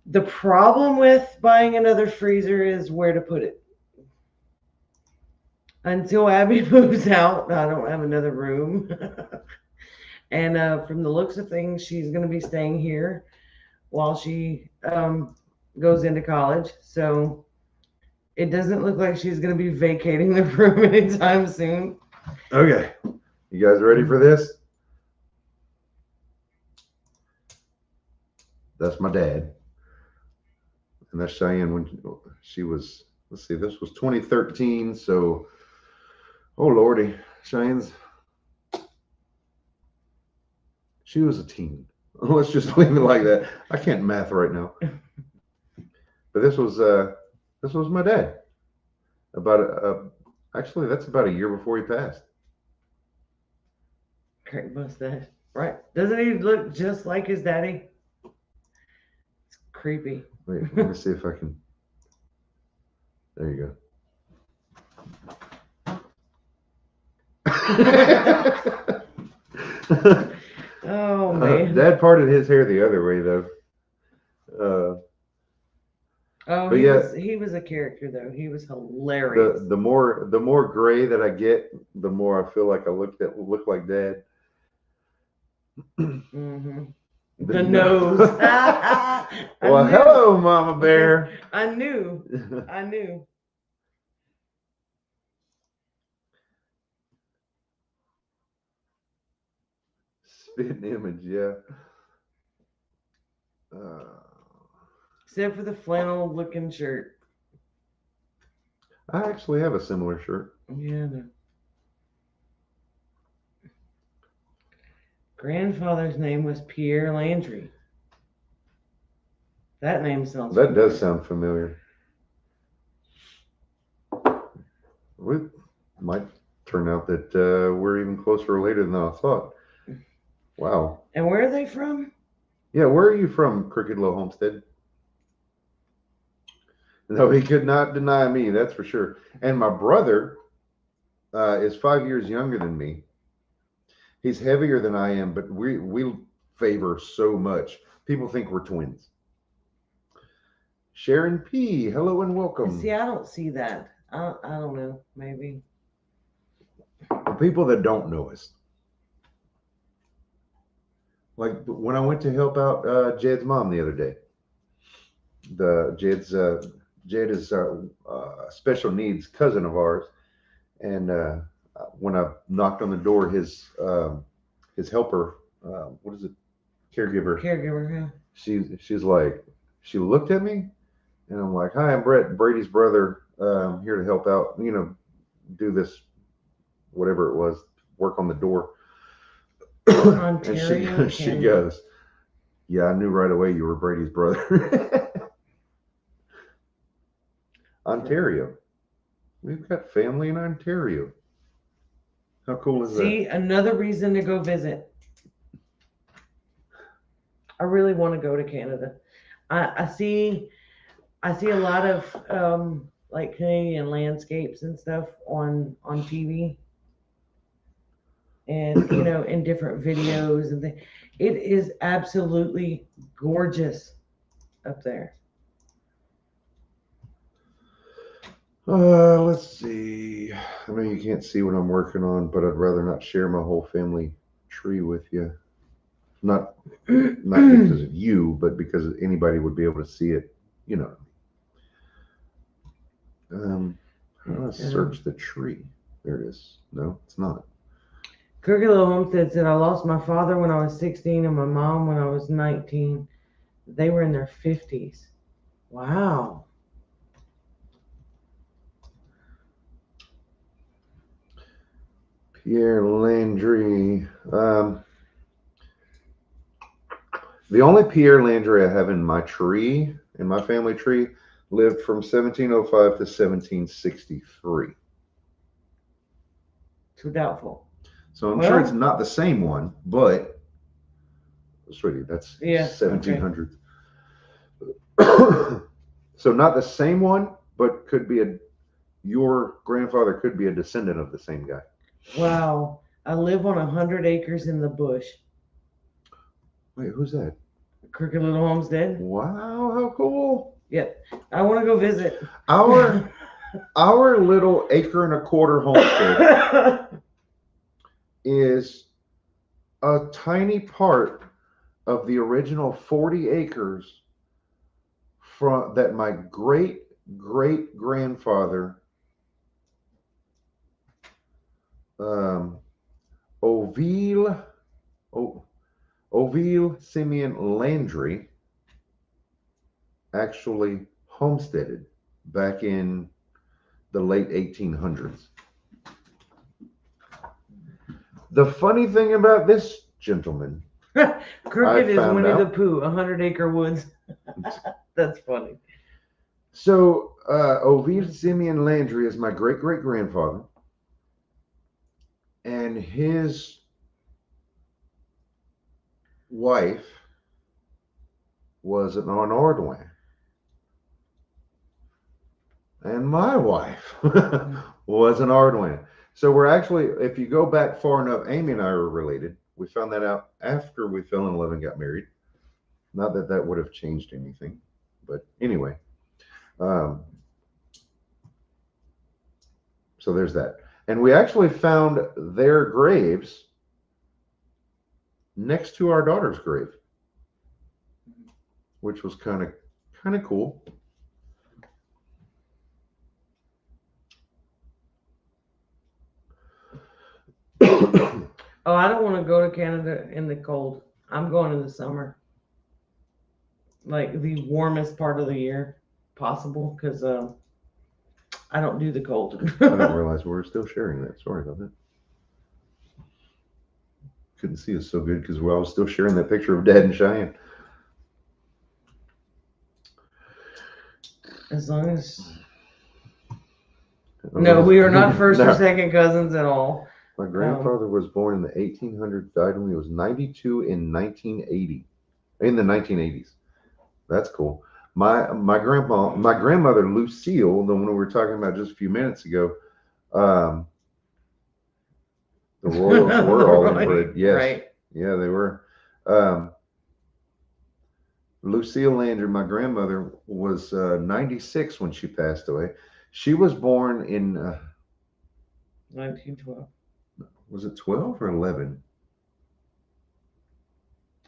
Speaker 2: The problem with buying another freezer is where to put it. Until Abby moves out, I don't have another room. And from the looks of things, she's going to be staying here while she goes into college. So it doesn't look like she's going to be vacating the room anytime soon.
Speaker 1: Okay. You guys ready for this? That's my dad. And that's Cheyenne when she was, let's see, this was 2013. So, oh Lordy, Cheyenne's, she was a teen. Let's just leave it like that. I can't math right now. But this was my dad. Actually, that's about a year before he passed.
Speaker 2: Great mustache, right? Doesn't he look just like his daddy? It's creepy.
Speaker 1: Wait, let me see if I can. There you
Speaker 2: go. Oh man.
Speaker 1: Dad parted his hair the other way though.
Speaker 2: Oh, he was a character though. He was hilarious.
Speaker 1: The more gray that I get, the more I feel like I look like Dad.
Speaker 2: Mm-hmm. The nose.
Speaker 1: Well, hello, Mama Bear.
Speaker 2: I knew.
Speaker 1: Spitting image, yeah.
Speaker 2: Except for the flannel looking shirt.
Speaker 1: I actually have a similar shirt.
Speaker 2: Yeah. Grandfather's name was Pierre Landry. That name sounds
Speaker 1: familiar. Does sound familiar. We might turn out that we're even closer related than I thought. Wow.
Speaker 2: And where are they from?
Speaker 1: Yeah, where are you from, Crooked Little Homestead? No, he could not deny me, that's for sure. And my brother is 5 years younger than me. He's heavier than I am, but we favor so much. People think we're twins. Sharon P, hello and welcome.
Speaker 2: See, I don't see that. I don't know. Maybe.
Speaker 1: For people that don't know us, like when I went to help out Jed's mom the other day, Jed is a special needs cousin of ours, and when I knocked on the door, his helper, what is it, caregiver,
Speaker 2: Yeah.
Speaker 1: she's like, she looked at me, and I'm like, hi, I'm Brett, Brady's brother, here to help out, do this, whatever it was, work on the door.
Speaker 2: Ontario,
Speaker 1: and she goes, yeah, I knew right away you were Brady's brother. Ontario. We've got family in Ontario. How cool is that?
Speaker 2: See, another reason to go visit. I really want to go to Canada. I see a lot of like Canadian landscapes and stuff on TV, and in different videos and things. It is absolutely gorgeous up there.
Speaker 1: Let's see. I know you can't see what I'm working on, but I'd rather not share my whole family tree with you. Not because of you, but because anybody would be able to see it. How do I search the tree? There it is. No, it's not.
Speaker 2: Crooked Little Homestead said, I lost my father when I was 16 and my mom when I was 19. They were in their 50s. Wow.
Speaker 1: Pierre Landry. The only Pierre Landry I have in my tree, in my family tree, lived from 1705 to 1763.
Speaker 2: Too doubtful.
Speaker 1: So I'm sure it's not the same one, but sweetie, that's 1700s. Okay. So not the same one, but could be your grandfather could be a descendant of the same guy.
Speaker 2: Wow. I live on 100 acres in the bush.
Speaker 1: Wait, who's that?
Speaker 2: Crooked Little Homestead.
Speaker 1: Wow, how cool.
Speaker 2: Yep. I want to go visit.
Speaker 1: Our little acre and a quarter homestead is a tiny part of the original 40 acres that my great grandfather Ovile Simeon Landry actually homesteaded back in the late 1800s. The funny thing about this gentleman,
Speaker 2: Crooked is Winnie the Pooh, 100-acre woods. That's funny.
Speaker 1: So Ovile Simeon Landry is my great grandfather, and his wife was an Ordwin, and my wife was an Ordwin. So we're actually, if you go back far enough, Amy and I are related. We found that out after we fell in love and got married. Not that that would have changed anything, but anyway. So there's that. And we actually found their graves next to our daughter's grave, which was kind of cool.
Speaker 2: Oh, I don't want to go to Canada in the cold. I'm going in the summer, like the warmest part of the year possible, because I don't do the cold.
Speaker 1: I didn't realize we were still sharing that. Sorry about that. Couldn't see us so good because I was still sharing that picture of Dad and Cheyenne.
Speaker 2: As long as... No, we are not first or second cousins at all.
Speaker 1: My grandfather was born in the 1800s, died when he was 92 in 1980, in the 1980s. That's cool. My grandmother Lucille, the one we were talking about just a few minutes ago, um, the Royals were all
Speaker 2: Right,
Speaker 1: inbred. Yes,
Speaker 2: right.
Speaker 1: yeah, they were. Um, Lucille Landry, my grandmother, was 96 when she passed away. She was born in
Speaker 2: 1912.
Speaker 1: was it 12 or 11?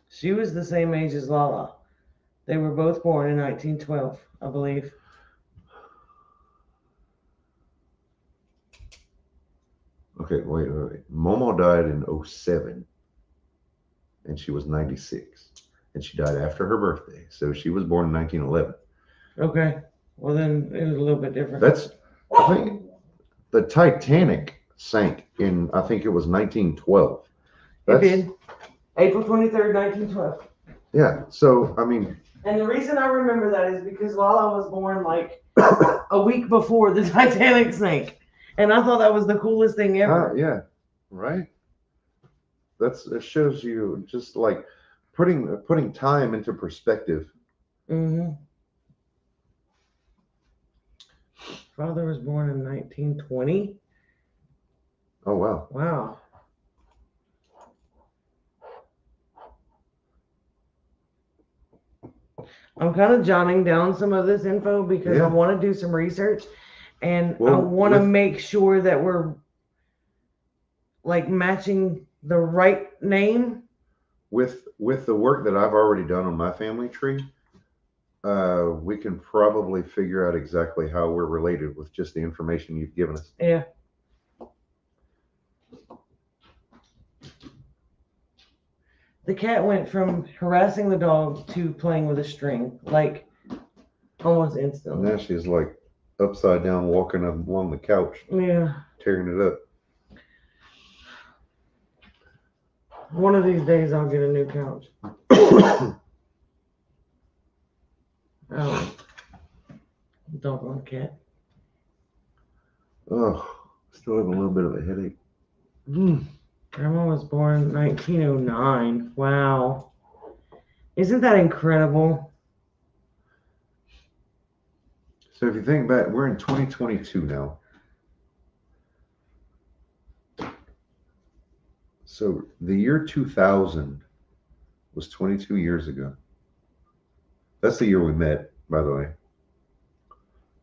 Speaker 2: She was the same age as Lala. They were both born in 1912, I believe.
Speaker 1: Okay, wait. Momo died in 07 and she was 96. And she died after her birthday. So she was born in 1911.
Speaker 2: Okay. Well, then it was a little bit different.
Speaker 1: That's, I think, the Titanic sank in, I think it was 1912.
Speaker 2: It did. April 23rd, 1912.
Speaker 1: Yeah. So, I mean.
Speaker 2: And the reason I remember that is because Lala was born like a week before the Titanic sank. And I thought that was the coolest thing ever.
Speaker 1: Yeah. Right. It shows you just like putting time into perspective.
Speaker 2: Mm-hmm. Father was born in 1920.
Speaker 1: Oh, wow.
Speaker 2: Wow. I'm kind of jotting down some of this info because I want to do some research and I want to make sure that we're like matching the right name.
Speaker 1: With the work that I've already done on my family tree, we can probably figure out exactly how we're related with just the information you've given us.
Speaker 2: Yeah. The cat went from harassing the dog to playing with a string, like almost instantly.
Speaker 1: Now she's like upside down walking up along the couch.
Speaker 2: Yeah.
Speaker 1: Tearing it up.
Speaker 2: One of these days I'll get a new couch. Oh. Doggone cat.
Speaker 1: Oh, still have a little bit of a headache.
Speaker 2: Grandma was born 1909. Wow. Isn't that incredible?
Speaker 1: So if you think back, we're in 2022 now. So the year 2000 was 22 years ago. That's the year we met, by the way.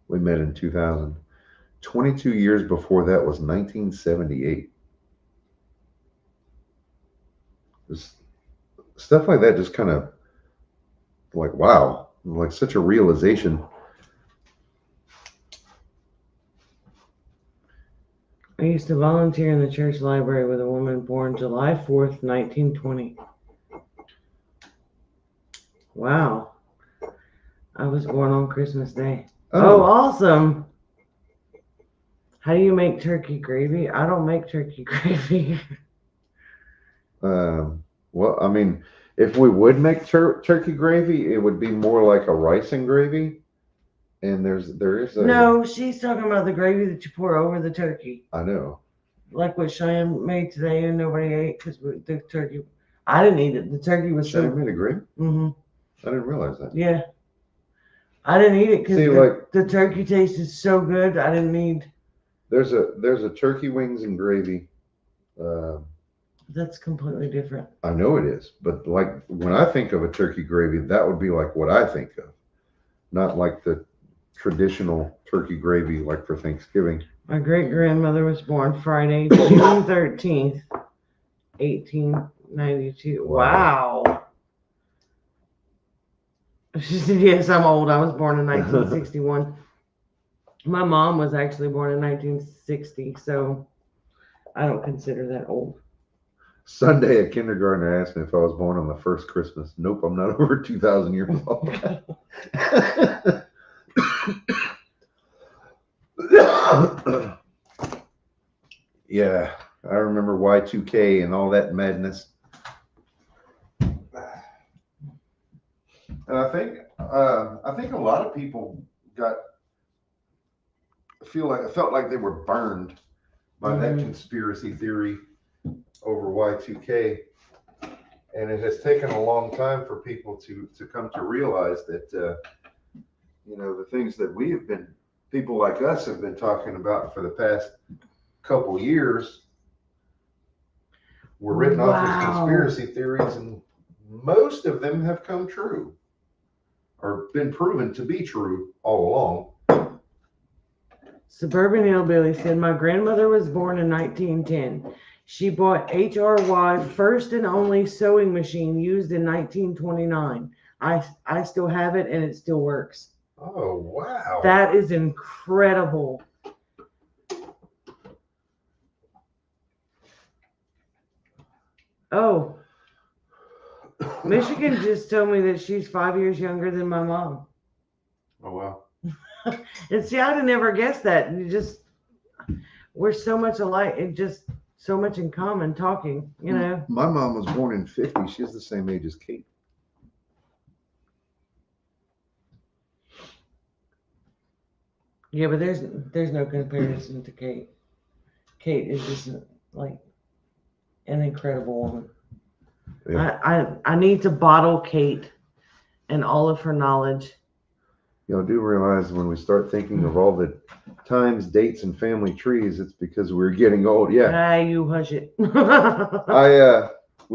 Speaker 1: We met in 2000. 22 years before that was 1978. Stuff like that just kind of like, wow, like such a realization.
Speaker 2: I used to volunteer in the church library with a woman born July 4th, 1920. Wow. I was born on Christmas Day. Oh, awesome. How do you make turkey gravy? I don't make turkey gravy.
Speaker 1: Well, I mean, if we would make turkey gravy, it would be more like a rice and gravy. And there is a...
Speaker 2: No, she's talking about the gravy that you pour over the turkey.
Speaker 1: I know.
Speaker 2: Like what Cheyenne made today and nobody ate because the turkey... I didn't eat it. The turkey was
Speaker 1: Cheyenne made a gravy?
Speaker 2: Mm-hmm.
Speaker 1: I didn't realize that.
Speaker 2: Yeah. I didn't eat it because the turkey tasted so good. I didn't need...
Speaker 1: There's a turkey wings and gravy.
Speaker 2: That's completely different.
Speaker 1: I know it is, but like when I think of a turkey gravy, that would be like what I think of, not like the traditional turkey gravy like for Thanksgiving.
Speaker 2: My great grandmother was born Friday, June 13th, 1892. Wow. She said, yes, I'm old. I was born in 1961. My mom was actually born in 1960, so I don't consider that old.
Speaker 1: Sunday, a kindergartner asked me if I was born on the first Christmas. Nope, I'm not over 2,000 years old. Yeah, I remember Y2K and all that madness. And I think a lot of people felt like they were burned by that conspiracy theory over Y2K. And it has taken a long time for people to come to realize that, the things that people like us have been talking about for the past couple years were written off as conspiracy theories, and most of them have come true or been proven to be true all along.
Speaker 2: Suburban Hillbilly said, my grandmother was born in 1910. She bought HRY, first and only sewing machine used in 1929. I still have it and it still works.
Speaker 1: Oh, wow.
Speaker 2: That is incredible. Oh, Michigan just told me that she's 5 years younger than my mom.
Speaker 1: Oh, wow.
Speaker 2: And see, I'd have never guessed that. We're so much alike, and just so much in common talking,
Speaker 1: My mom was born in 50. She's the same age as Kate.
Speaker 2: Yeah, but there's no comparison to Kate. Kate is just like an incredible woman. Yeah. I need to bottle Kate and all of her knowledge.
Speaker 1: I do realize when we start thinking of all the times, dates, and family trees, it's because we're getting old. Yeah.
Speaker 2: You hush it.
Speaker 1: We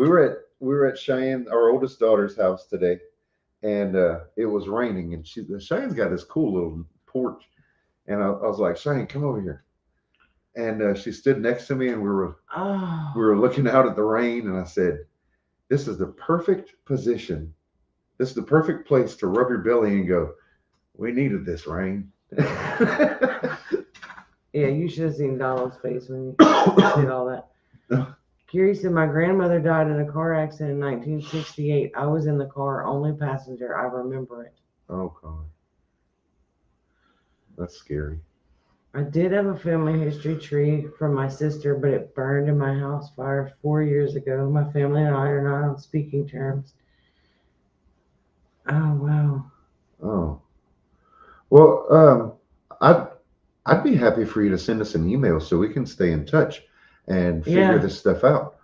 Speaker 1: were at Cheyenne, our oldest daughter's house today, and it was raining, and Cheyenne's got this cool little porch, and I was like, Cheyenne, come over here, and she stood next to me, and we were looking out at the rain, and I said, this is the perfect position. This is the perfect place to rub your belly and go, we needed this rain.
Speaker 2: Yeah, you should have seen Donald's face when you did all that. Kiri said, my grandmother died in a car accident in 1968. I was in the car, only passenger. I remember it.
Speaker 1: Oh, God. That's scary.
Speaker 2: I did have a family history tree from my sister, but it burned in my house fire 4 years ago. My family and I are not on speaking terms. Oh, wow.
Speaker 1: Oh. Well, I'd be happy for you to send us an email so we can stay in touch and figure this stuff out.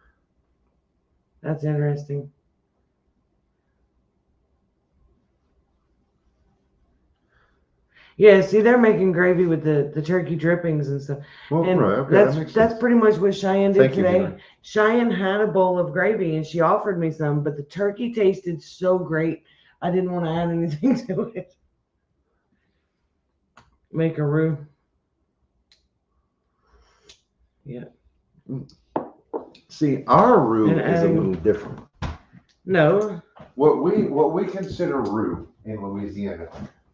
Speaker 2: That's interesting. Yeah, see, they're making gravy with the turkey drippings and stuff.
Speaker 1: Well,
Speaker 2: and
Speaker 1: right, okay,
Speaker 2: that's pretty much what Cheyenne did today.
Speaker 1: You,
Speaker 2: Cheyenne had a bowl of gravy and she offered me some, but the turkey tasted so great, I didn't want to add anything to it. Make a roux. Yeah.
Speaker 1: See, our roux is a little different.
Speaker 2: No.
Speaker 1: What we consider roux in Louisiana,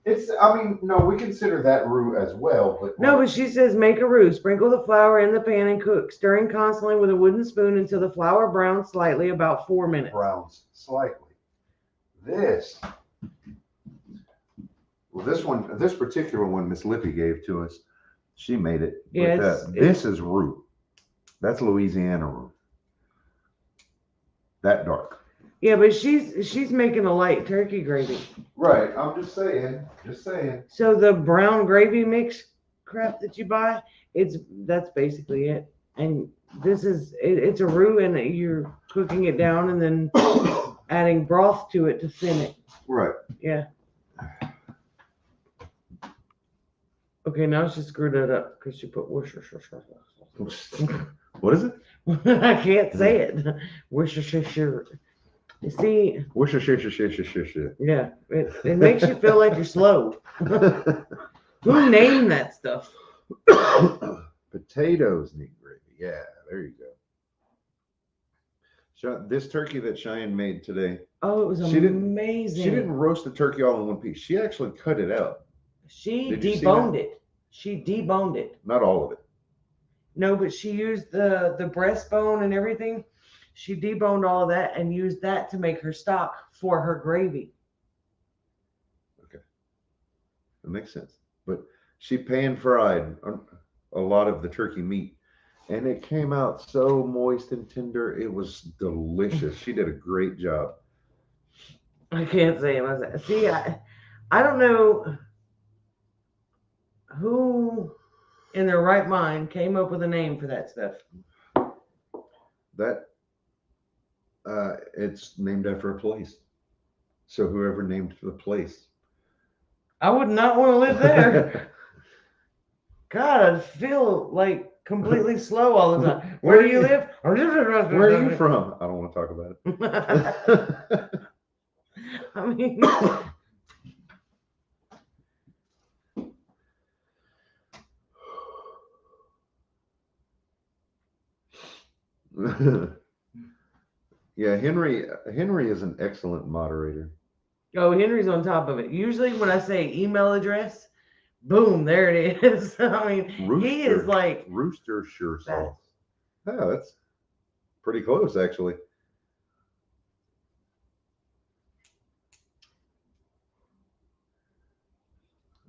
Speaker 1: we consider that roux as well. But
Speaker 2: no, but she says make a roux. Sprinkle the flour in the pan and cook, stirring constantly with a wooden spoon until the flour browns slightly, about 4 minutes.
Speaker 1: Browns slightly. This particular one Miss Lippy gave to us, she made it.
Speaker 2: Yes.
Speaker 1: This is roux. That's Louisiana roux. That dark.
Speaker 2: Yeah, but she's making a light turkey gravy.
Speaker 1: Right. I'm just saying.
Speaker 2: So the brown gravy mix crap that you buy, that's basically it. And this is it's a roux, and you're cooking it down and then adding broth to it to thin it.
Speaker 1: Right.
Speaker 2: Yeah. Okay, now she screwed it up because she put Worcestershire.
Speaker 1: What is it?
Speaker 2: I can't say it. Worcestershire. You see?
Speaker 1: Worcestershire.
Speaker 2: Yeah, it makes you feel like you're slow. Who named that stuff?
Speaker 1: Potatoes need gravy. Yeah, there you go. This turkey that Cheyenne made today.
Speaker 2: Oh, it was amazing.
Speaker 1: She didn't roast the turkey all in one piece. She actually cut it out.
Speaker 2: She deboned it. She deboned it.
Speaker 1: Not all of it.
Speaker 2: No, but she used the breastbone and everything. She deboned all of that and used that to make her stock for her gravy.
Speaker 1: Okay. That makes sense. But she pan fried a lot of the turkey meat, and it came out so moist and tender. It was delicious. She did a great job.
Speaker 2: I can't say it. See, I don't know who in their right mind came up with a name for that stuff?
Speaker 1: That it's named after a place. So whoever named the place.
Speaker 2: I would not want to live there. God, I'd feel like completely slow all the time. Where do you live?
Speaker 1: Where are you from? I don't want to talk about it.
Speaker 2: I mean,
Speaker 1: Yeah, Henry is an excellent moderator.
Speaker 2: oh, Henry's on top of it. Usually when I say email address, boom, there it is. I mean, he is like
Speaker 1: Rooster Sure Sauce. Oh, that's pretty close, actually.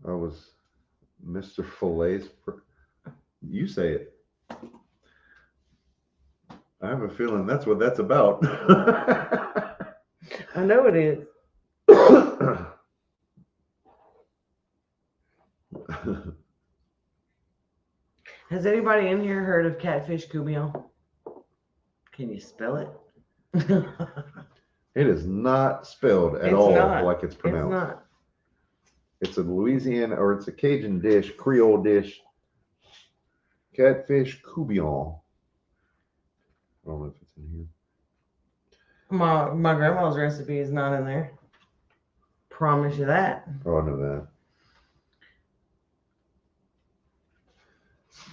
Speaker 1: I was Mr. Fille's. You say it. I have a feeling that's what that's about.
Speaker 2: I know it is. Has anybody in here heard of catfish coubillon? Can you spell it?
Speaker 1: It is not spelled at all like it's pronounced.
Speaker 2: It's not.
Speaker 1: It's a Louisiana or it's a Cajun dish, Creole dish. Catfish coubillon. I don't know if it's in here.
Speaker 2: My grandma's recipe is not in there. Promise you that.
Speaker 1: Oh, I know that.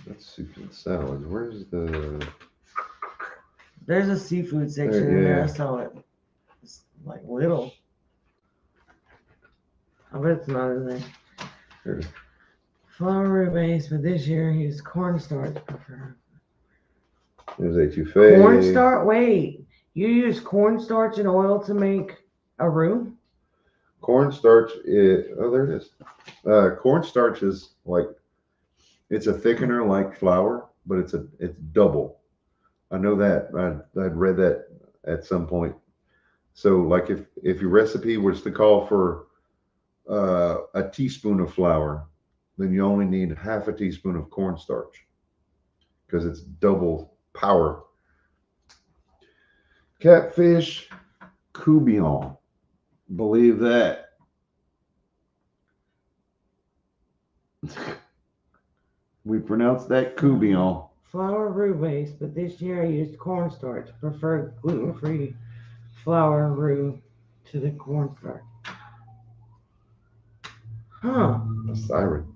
Speaker 1: That's soup and salads. Where's the?
Speaker 2: There's a seafood section in there. I saw it. It's like little. I bet it's not in there.
Speaker 1: Here.
Speaker 2: Flour roux base, but this year I used cornstarch.
Speaker 1: There's etouffee.
Speaker 2: Cornstarch? Wait. You use cornstarch and oil to make a roux?
Speaker 1: Cornstarch is, oh, there it is. Cornstarch is like, it's a thickener like flour, but it's double. I know that. I'd read that at some point. So like if your recipe was to call for a teaspoon of flour, then you only need half a teaspoon of cornstarch because it's double power. Catfish coubillon. Believe that. We pronounce that coubillon.
Speaker 2: Flour roux base, but this year I used cornstarch. Prefer gluten-free flour roux to the cornstarch. Huh.
Speaker 1: A siren.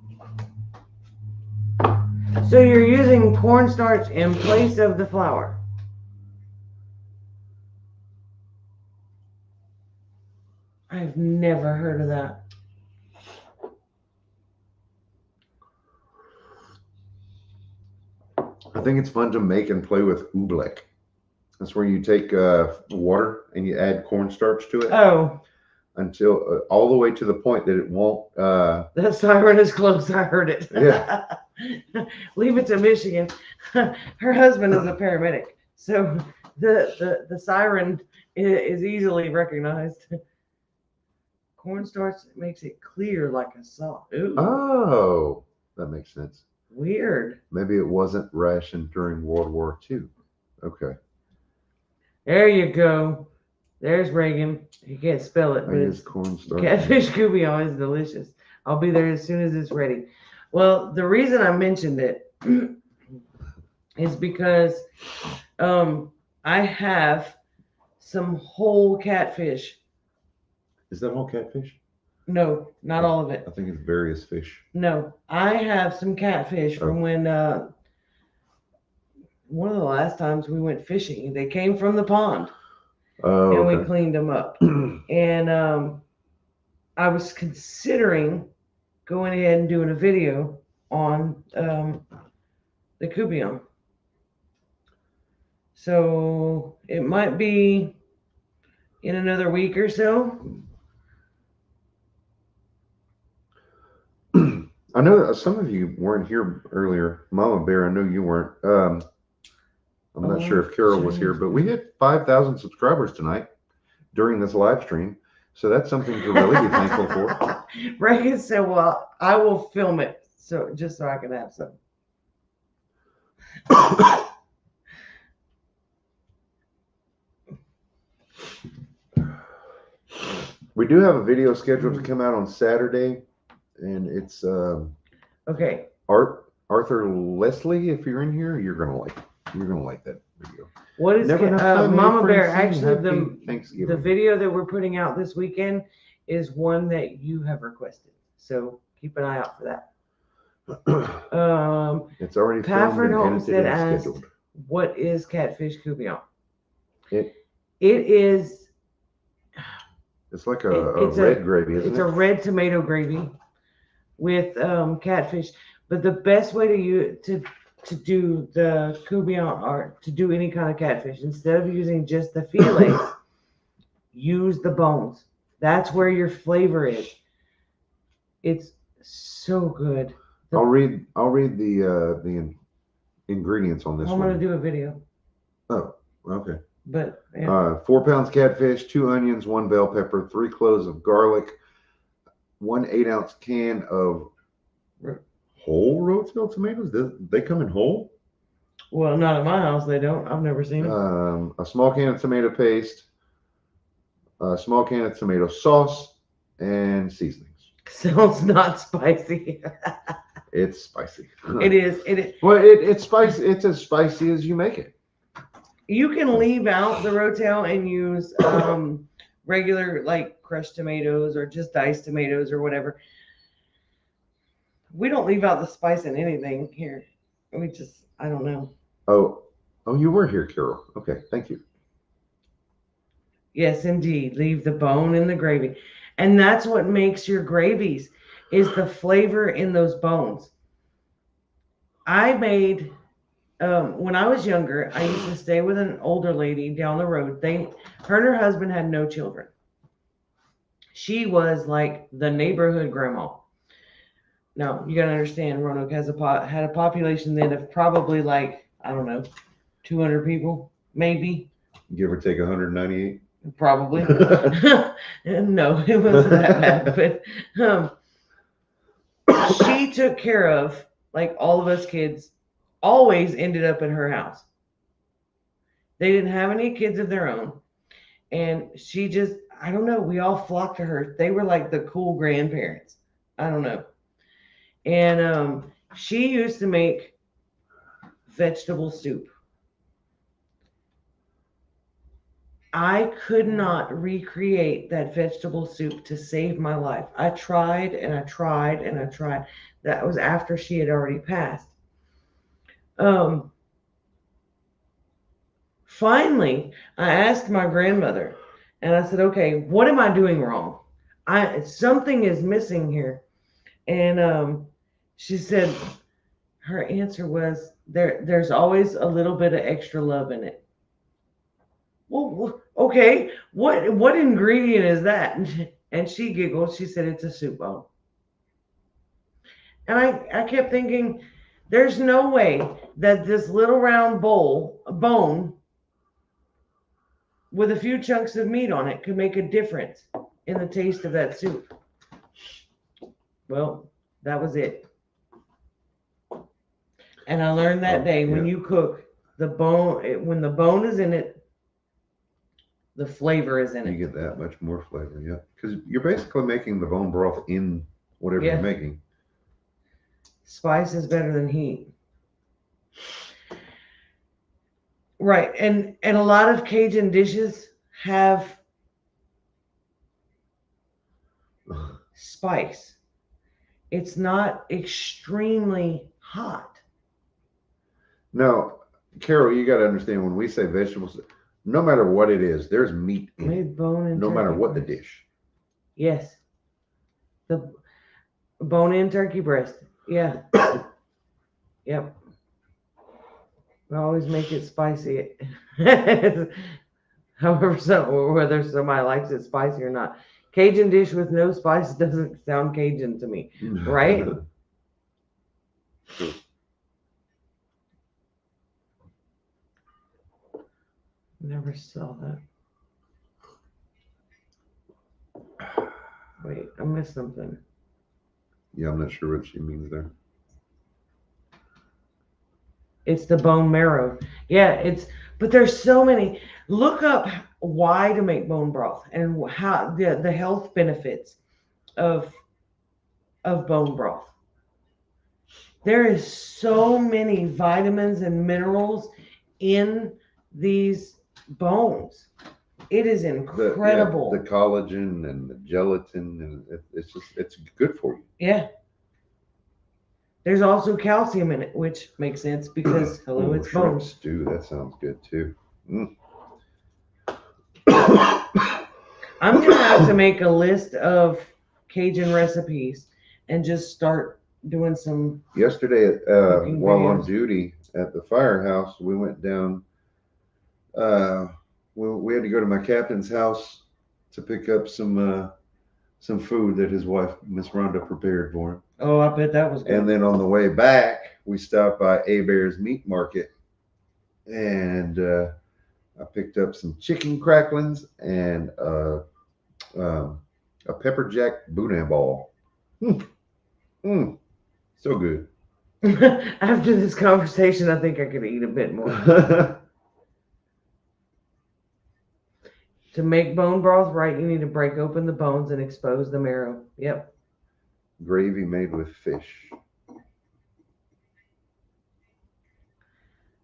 Speaker 2: So you're using cornstarch in place of the flour? I've never heard of that.
Speaker 1: I think it's fun to make and play with oobleck. That's where you take water and you add cornstarch to it.
Speaker 2: Oh.
Speaker 1: Until all the way to the point that it won't.
Speaker 2: That siren is close. I heard it.
Speaker 1: Yeah.
Speaker 2: Leave it to Michigan. Her husband is a paramedic, so the siren is easily recognized. Cornstarch makes it clear like a saw. Ooh.
Speaker 1: Oh, that makes sense.
Speaker 2: Weird.
Speaker 1: Maybe it wasn't rationed during World War II. Okay.
Speaker 2: There you go. There's Reagan. He can't spell it, but it's
Speaker 1: cornstarch.
Speaker 2: Catfish coubillon is delicious. I'll be there as soon as it's ready. Well, the reason I mentioned it is because I have some whole catfish.
Speaker 1: Is that whole catfish?
Speaker 2: No, not all of it.
Speaker 1: I think it's various fish.
Speaker 2: No, I have some catfish from when one of the last times we went fishing. They came from the pond.
Speaker 1: Oh,
Speaker 2: and
Speaker 1: okay.
Speaker 2: we cleaned them up. And I was considering going ahead and doing a video on the coubillon. So it might be in another week or so.
Speaker 1: I know that some of you weren't here earlier. Mama Bear, I know you weren't. I'm not sure if Carol was here, but we hit 5,000 subscribers tonight during this live stream. So that's something to really be thankful for.
Speaker 2: Reagan said, well, I will film it just so I can have some.
Speaker 1: We do have a video scheduled to come out on Saturday, and it's
Speaker 2: Okay.
Speaker 1: Arthur Leslie. If you're in here, you're gonna like that video.
Speaker 2: What is
Speaker 1: Never enough time,
Speaker 2: Mama Bear?
Speaker 1: Francine.
Speaker 2: Actually,
Speaker 1: Happy Thanksgiving.
Speaker 2: the video that we're putting out this weekend is one that you have requested. So keep an eye out for that.
Speaker 1: It's already
Speaker 2: Broussard
Speaker 1: filmed and
Speaker 2: Homestead
Speaker 1: edited and
Speaker 2: asked,
Speaker 1: scheduled.
Speaker 2: "What is catfish coupillon?"
Speaker 1: It
Speaker 2: is.
Speaker 1: It's like a red gravy, isn't it?
Speaker 2: It's a red tomato gravy with catfish. But the best way to do the coupillon or to do any kind of catfish, instead of using just the fillets, use the bones. That's where your flavor is. It's so good.
Speaker 1: I'll read the ingredients on this
Speaker 2: I'm
Speaker 1: one.
Speaker 2: gonna do a video.
Speaker 1: Oh, okay.
Speaker 2: But yeah.
Speaker 1: 4 pounds catfish, 2 onions, 1 bell pepper, 3 cloves of garlic, 1 8-ounce can of whole rotel tomatoes. They come in whole?
Speaker 2: Well, not at my house. They don't. I've never seen them.
Speaker 1: A small can of tomato paste, a small can of tomato sauce, and seasonings.
Speaker 2: Sounds not spicy.
Speaker 1: It's spicy.
Speaker 2: It is. It is.
Speaker 1: Well, it's spicy. It's as spicy as you make it.
Speaker 2: You can leave out the rotel and use regular like crushed tomatoes or just diced tomatoes or whatever. We don't leave out the spice in anything here. I don't know.
Speaker 1: Oh, you were here, Carol. Okay, thank you.
Speaker 2: Yes, indeed. Leave the bone in the gravy. And that's what makes your gravies is the flavor in those bones. I made when I was younger, I used to stay with an older lady down the road. Her and her husband had no children. She was like the neighborhood grandma. Now, you got to understand, Roanoke had a population then of probably like, I don't know, 200 people, maybe.
Speaker 1: Give or take 198?
Speaker 2: Probably. No, it wasn't that bad. But she took care of, like all of us kids, always ended up at her house. They didn't have any kids of their own. And she just, I don't know, we all flocked to her. They were like the cool grandparents. I don't know. And she used to make vegetable soup. I could not recreate that vegetable soup to save my life. I tried and I tried and I tried. That was after she had already passed. Finally, I asked my grandmother and I said, okay, what am I doing wrong? Something is missing here. And she said, her answer was, there's always a little bit of extra love in it. Well, okay, what ingredient is that? And she giggled. She said, it's a soup bone. And I kept thinking, there's no way that this little round bone with a few chunks of meat on it could make a difference in the taste of that soup. Well, that was it. And I learned that day when you cook the bone, when the bone is in it, the flavor is in it.
Speaker 1: You get that much more flavor, yeah. Because you're basically making the bone broth in whatever you're making.
Speaker 2: Spice is better than heat. Right. And a lot of Cajun dishes have spice. It's not extremely hot.
Speaker 1: Now, Carol, you got to understand when we say vegetables, no matter what it is, there's meat in it. No matter what the dish.
Speaker 2: Yes. The bone-in turkey breast. Yeah. Yep. We always make it spicy. However, whether somebody likes it spicy or not. Cajun dish with no spice doesn't sound Cajun to me, right? Never saw that. Wait, I missed something.
Speaker 1: Yeah, I'm not sure what she means there.
Speaker 2: It's the bone marrow. Yeah, but there's so many. Look up why to make bone broth and how the health benefits of bone broth. There is so many vitamins and minerals in these bones. It is incredible.
Speaker 1: The collagen and the gelatin, and it's good for you.
Speaker 2: Yeah. There's also calcium in it, which makes sense because hello, it's
Speaker 1: shrimp
Speaker 2: bones.
Speaker 1: stew. That sounds good too. Mm.
Speaker 2: I'm gonna have to make a list of Cajun recipes and just start doing some.
Speaker 1: Yesterday,
Speaker 2: cooking
Speaker 1: while on
Speaker 2: videos.
Speaker 1: duty at the firehouse, we went down. We had to go to my captain's house to pick up some food that his wife, Miss Rhonda, prepared for him.
Speaker 2: Oh, I bet that was good.
Speaker 1: And then on the way back, we stopped by Bear's Meat Market, and I picked up some chicken cracklings and a pepper jack boudin ball. So good.
Speaker 2: After this conversation, I think I could eat a bit more. To make bone broth right, you need to break open the bones and expose the marrow. Yep.
Speaker 1: Gravy made with fish.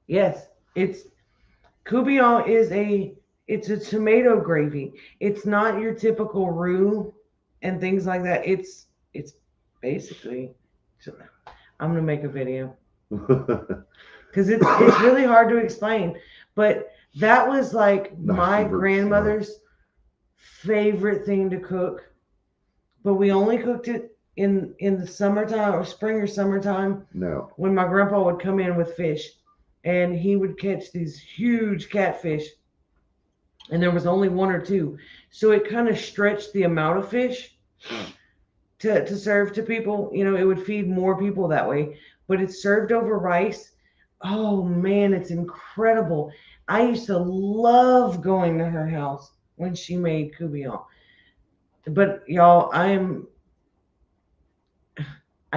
Speaker 2: Yes, coubillon it's a tomato gravy. It's not your typical roux and things like that. It's basically. I'm gonna make a video because it's really hard to explain. But that was like my grandmother's favorite thing to cook. But we only cooked it in the summertime or spring or summertime.
Speaker 1: No.
Speaker 2: When my grandpa would come in with fish, and he would catch these huge catfish, and there was only one or two, so it kind of stretched the amount of fish to serve to people. You know, it would feed more people that way, but it's served over rice. Oh man, it's incredible. I used to love going to her house when she made coubillon. But y'all, I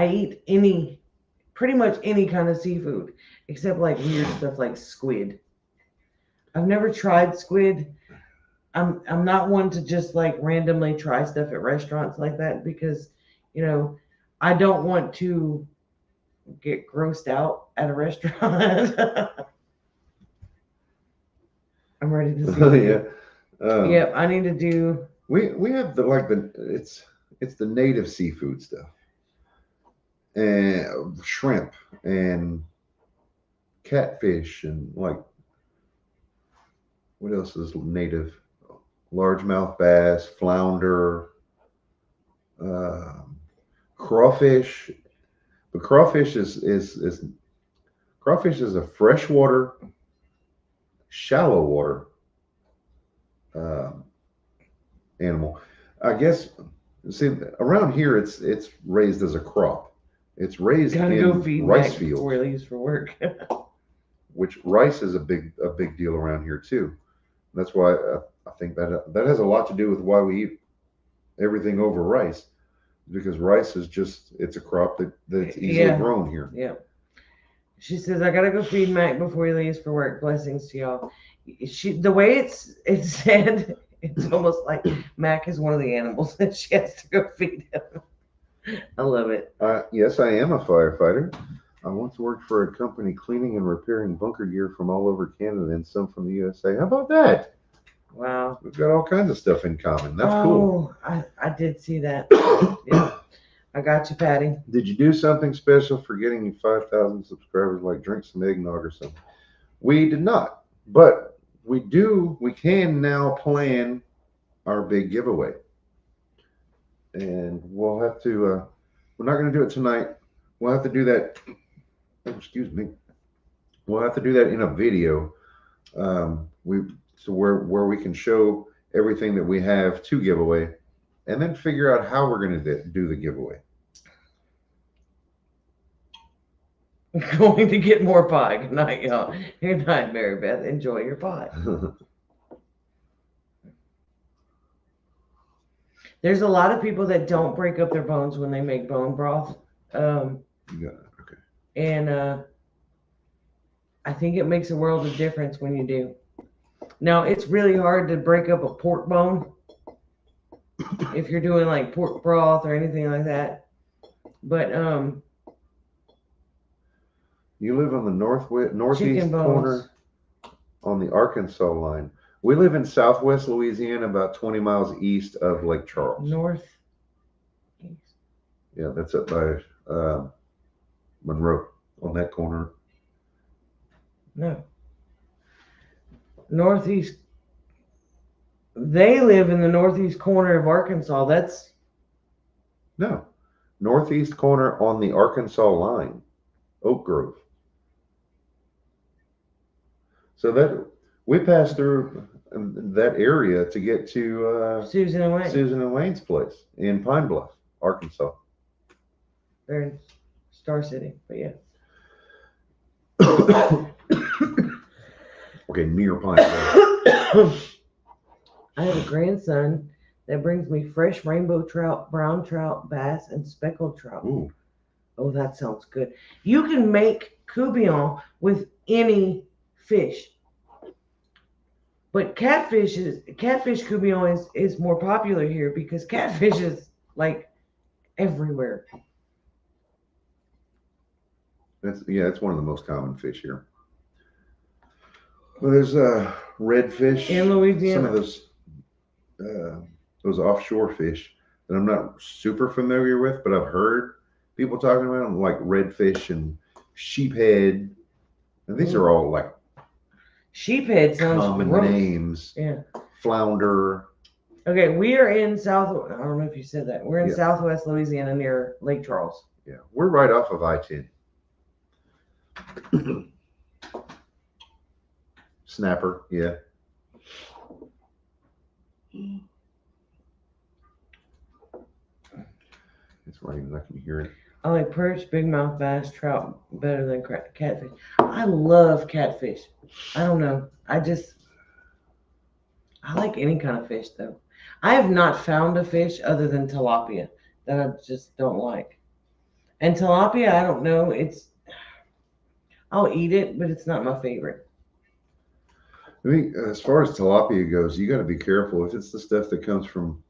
Speaker 2: eat pretty much any kind of seafood except like weird stuff like squid. I've never tried squid. I'm not one to just like randomly try stuff at restaurants like that because, you know, I don't want to get grossed out at a restaurant. I'm ready to see.
Speaker 1: Yeah.
Speaker 2: Yep, I need to do.
Speaker 1: We have it's the native seafood stuff, and shrimp and catfish and like what else is native? Largemouth bass, flounder, crawfish. But crawfish is crawfish is a freshwater, shallow water animal. I guess. See, around here it's raised as a crop. It's raised in rice fields
Speaker 2: before he leaves for work.
Speaker 1: which rice is a big deal around here too. That's why I think that has a lot to do with why we eat everything over rice, because rice is just it's a crop that's easily grown here.
Speaker 2: Yeah. She says I gotta go feed Mac before he leaves for work. Blessings to y'all. The way it's said, it's almost like Mac is one of the animals that she has to go feed him. I love it.
Speaker 1: Yes, I am a firefighter. I once worked for a company cleaning and repairing bunker gear from all over Canada and some from the USA. How about that?
Speaker 2: Wow.
Speaker 1: We've got all kinds of stuff in common. That's cool.
Speaker 2: Oh, I did see that. Yeah. I got you, Patty.
Speaker 1: Did you do something special for getting 5,000 subscribers, like drink some eggnog or something? We did not, but we can now plan our big giveaway. And we'll have to, we're not going to do it tonight. We'll have to do that. Oh, excuse me. We'll have to do that in a video. Where we can show everything that we have to give away, and then figure out how we're going to do the giveaway.
Speaker 2: Going to get more pie. Good night, y'all. Good night, Mary Beth. Enjoy your pie. There's a lot of people that don't break up their bones when they make bone broth.
Speaker 1: Okay.
Speaker 2: And I think it makes a world of difference when you do. Now, it's really hard to break up a pork bone if you're doing like pork broth or anything like that. But
Speaker 1: You live on the northeast
Speaker 2: chicken bones.
Speaker 1: corner on the Arkansas line. We live in southwest Louisiana, about 20 miles east of Lake Charles.
Speaker 2: North.
Speaker 1: Yeah, that's up by Monroe on that corner.
Speaker 2: No. Northeast. They live in the northeast corner of Arkansas. That's
Speaker 1: No, northeast corner on the Arkansas line, Oak Grove. So that we passed through that area to get to
Speaker 2: Susan and Wayne.
Speaker 1: Susan and Wayne's place in Pine Bluff, Arkansas.
Speaker 2: They're in Star City, but yeah.
Speaker 1: Okay, near Pine Bluff.
Speaker 2: I have a grandson that brings me fresh rainbow trout, brown trout, bass, and speckled trout.
Speaker 1: Ooh.
Speaker 2: Oh, that sounds good. You can make coubillon with any fish. But catfish coubillon is more popular here because catfish is like everywhere.
Speaker 1: It's one of the most common fish here. Well, there's redfish
Speaker 2: In Louisiana.
Speaker 1: some of those offshore fish that I'm not super familiar with, but I've heard people talking about them, like redfish and sheephead. And these are all like
Speaker 2: Sheephead sounds
Speaker 1: common
Speaker 2: gross.
Speaker 1: names.
Speaker 2: Yeah.
Speaker 1: Flounder.
Speaker 2: Okay, we are in South. I don't know if you said that. We're in
Speaker 1: Yeah.
Speaker 2: Southwest Louisiana near Lake Charles.
Speaker 1: Yeah, we're right off of I-10. Snapper, yeah. It's raining, I can hear it.
Speaker 2: I like perch, big mouth bass, trout better than catfish. I love catfish. I don't know. I like any kind of fish though. I have not found a fish other than tilapia that I just don't like. And tilapia, I don't know. I'll eat it, but it's not my favorite.
Speaker 1: I mean, as far as tilapia goes, you got to be careful. If it's the stuff that comes from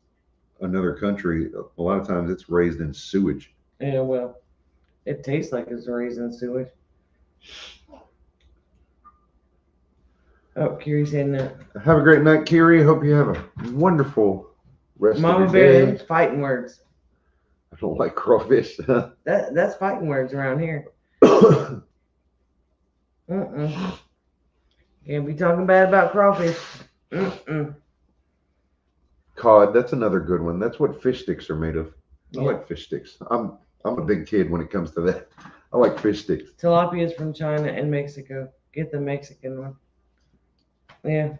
Speaker 1: another country, a lot of times it's raised in sewage.
Speaker 2: Yeah, well, it tastes like it's raised in sewage. Oh, Kiri's saying that.
Speaker 1: Have a great night, Kiri. Hope you have a wonderful rest
Speaker 2: Mama
Speaker 1: of your
Speaker 2: Bear,
Speaker 1: day.
Speaker 2: that's fighting words.
Speaker 1: I don't like crawfish.
Speaker 2: That's fighting words around here. Can't be talking bad about crawfish.
Speaker 1: Cod, that's another good one. That's what fish sticks are made of. I
Speaker 2: Yeah.
Speaker 1: like fish sticks. I'm a big kid when it comes to that. I like fish sticks.
Speaker 2: Tilapia is from China and Mexico. Get the Mexican one. Yeah.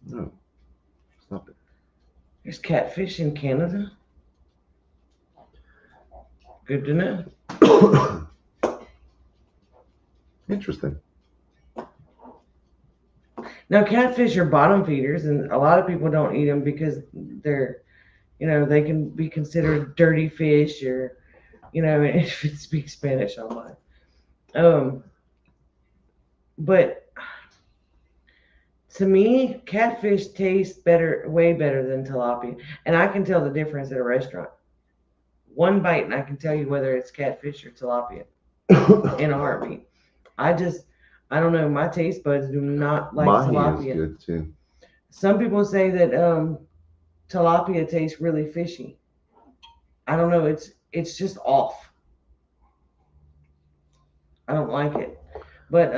Speaker 1: No, stop it.
Speaker 2: There's catfish in Canada. Good to know.
Speaker 1: Interesting.
Speaker 2: Now, catfish are bottom feeders, and a lot of people don't eat them because they're, they can be considered dirty fish, or, if it speaks Spanish, I'll lie. But to me, catfish tastes way better than tilapia, and I can tell the difference at a restaurant. One bite, and I can tell you whether it's catfish or tilapia in a heartbeat. I don't know. My taste buds do not like tilapia.
Speaker 1: Mahi is good too.
Speaker 2: Some people say that tilapia tastes really fishy. I don't know. It's just off. I don't like it. But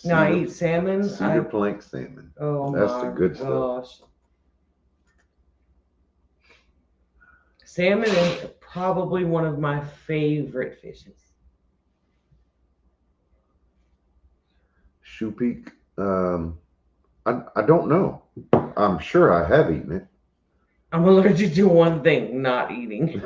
Speaker 2: now I eat salmon.
Speaker 1: Cedar plank salmon.
Speaker 2: Oh
Speaker 1: That's
Speaker 2: my
Speaker 1: the good stuff.
Speaker 2: gosh. Salmon is probably one of my favorite fishes.
Speaker 1: Shoe Peak. I don't know. I'm sure I have eaten it.
Speaker 2: I'm allergic to one thing, not eating.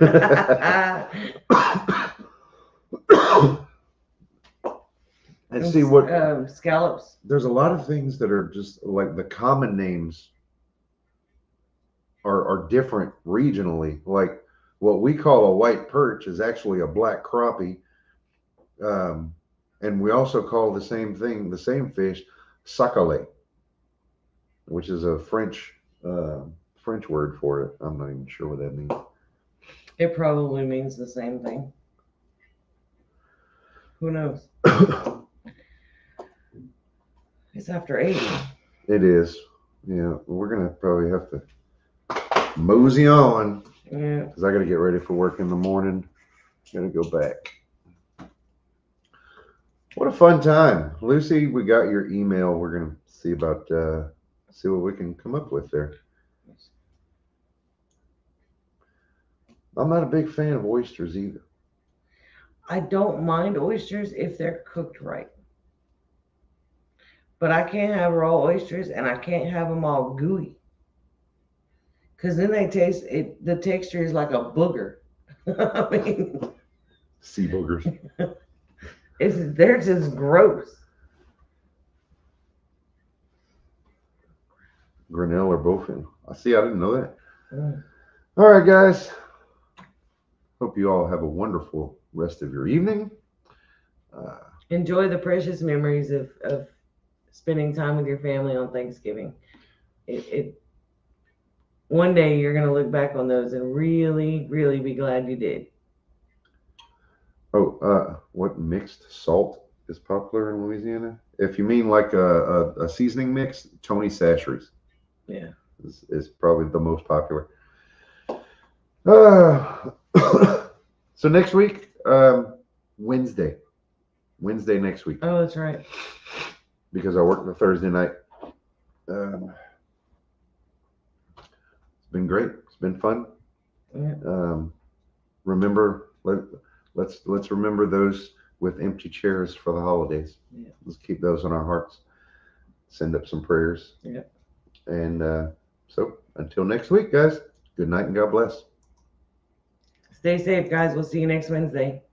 Speaker 1: And see what
Speaker 2: scallops.
Speaker 1: there's a lot of things that are just like the common names are different regionally. Like what we call a white perch is actually a black crappie. Um, and we also call the same thing, the same fish, sacale, which is a French word for it. I'm not even sure what that means.
Speaker 2: It probably means the same thing. Who knows? It's after 8.
Speaker 1: It is. Yeah, we're gonna probably have to mosey on
Speaker 2: Yeah.
Speaker 1: because I got to get ready for work in the morning. Got to go back. What a fun time, Lucy. We got your email. We're gonna see about see what we can come up with there. I'm not a big fan of oysters either.
Speaker 2: I don't mind oysters if they're cooked right. But I can't have raw oysters and I can't have them all gooey. Because then they taste it, the texture is like a booger. I mean,
Speaker 1: Sea boogers.
Speaker 2: they're just gross.
Speaker 1: Grinnell or bowfin. I see. I didn't know that.
Speaker 2: Mm.
Speaker 1: All right, guys. Hope you all have a wonderful rest of your evening.
Speaker 2: Enjoy the precious memories of spending time with your family on Thanksgiving. It one day you're gonna look back on those and really, really be glad you did.
Speaker 1: Oh, what mixed salt is popular in Louisiana? If you mean like a seasoning mix, Tony Chachere's
Speaker 2: Yeah.
Speaker 1: is probably the most popular. Uh, so next week, Wednesday next week,
Speaker 2: Oh, that's right.
Speaker 1: because I work the Thursday night. It's been great. It's been fun.
Speaker 2: Yeah.
Speaker 1: Remember, let's remember those with empty chairs for the holidays.
Speaker 2: Yeah.
Speaker 1: Let's keep those in our hearts. Send up some prayers.
Speaker 2: Yeah.
Speaker 1: And so until next week, guys, good night and God bless.
Speaker 2: Stay safe, guys. We'll see you next Wednesday.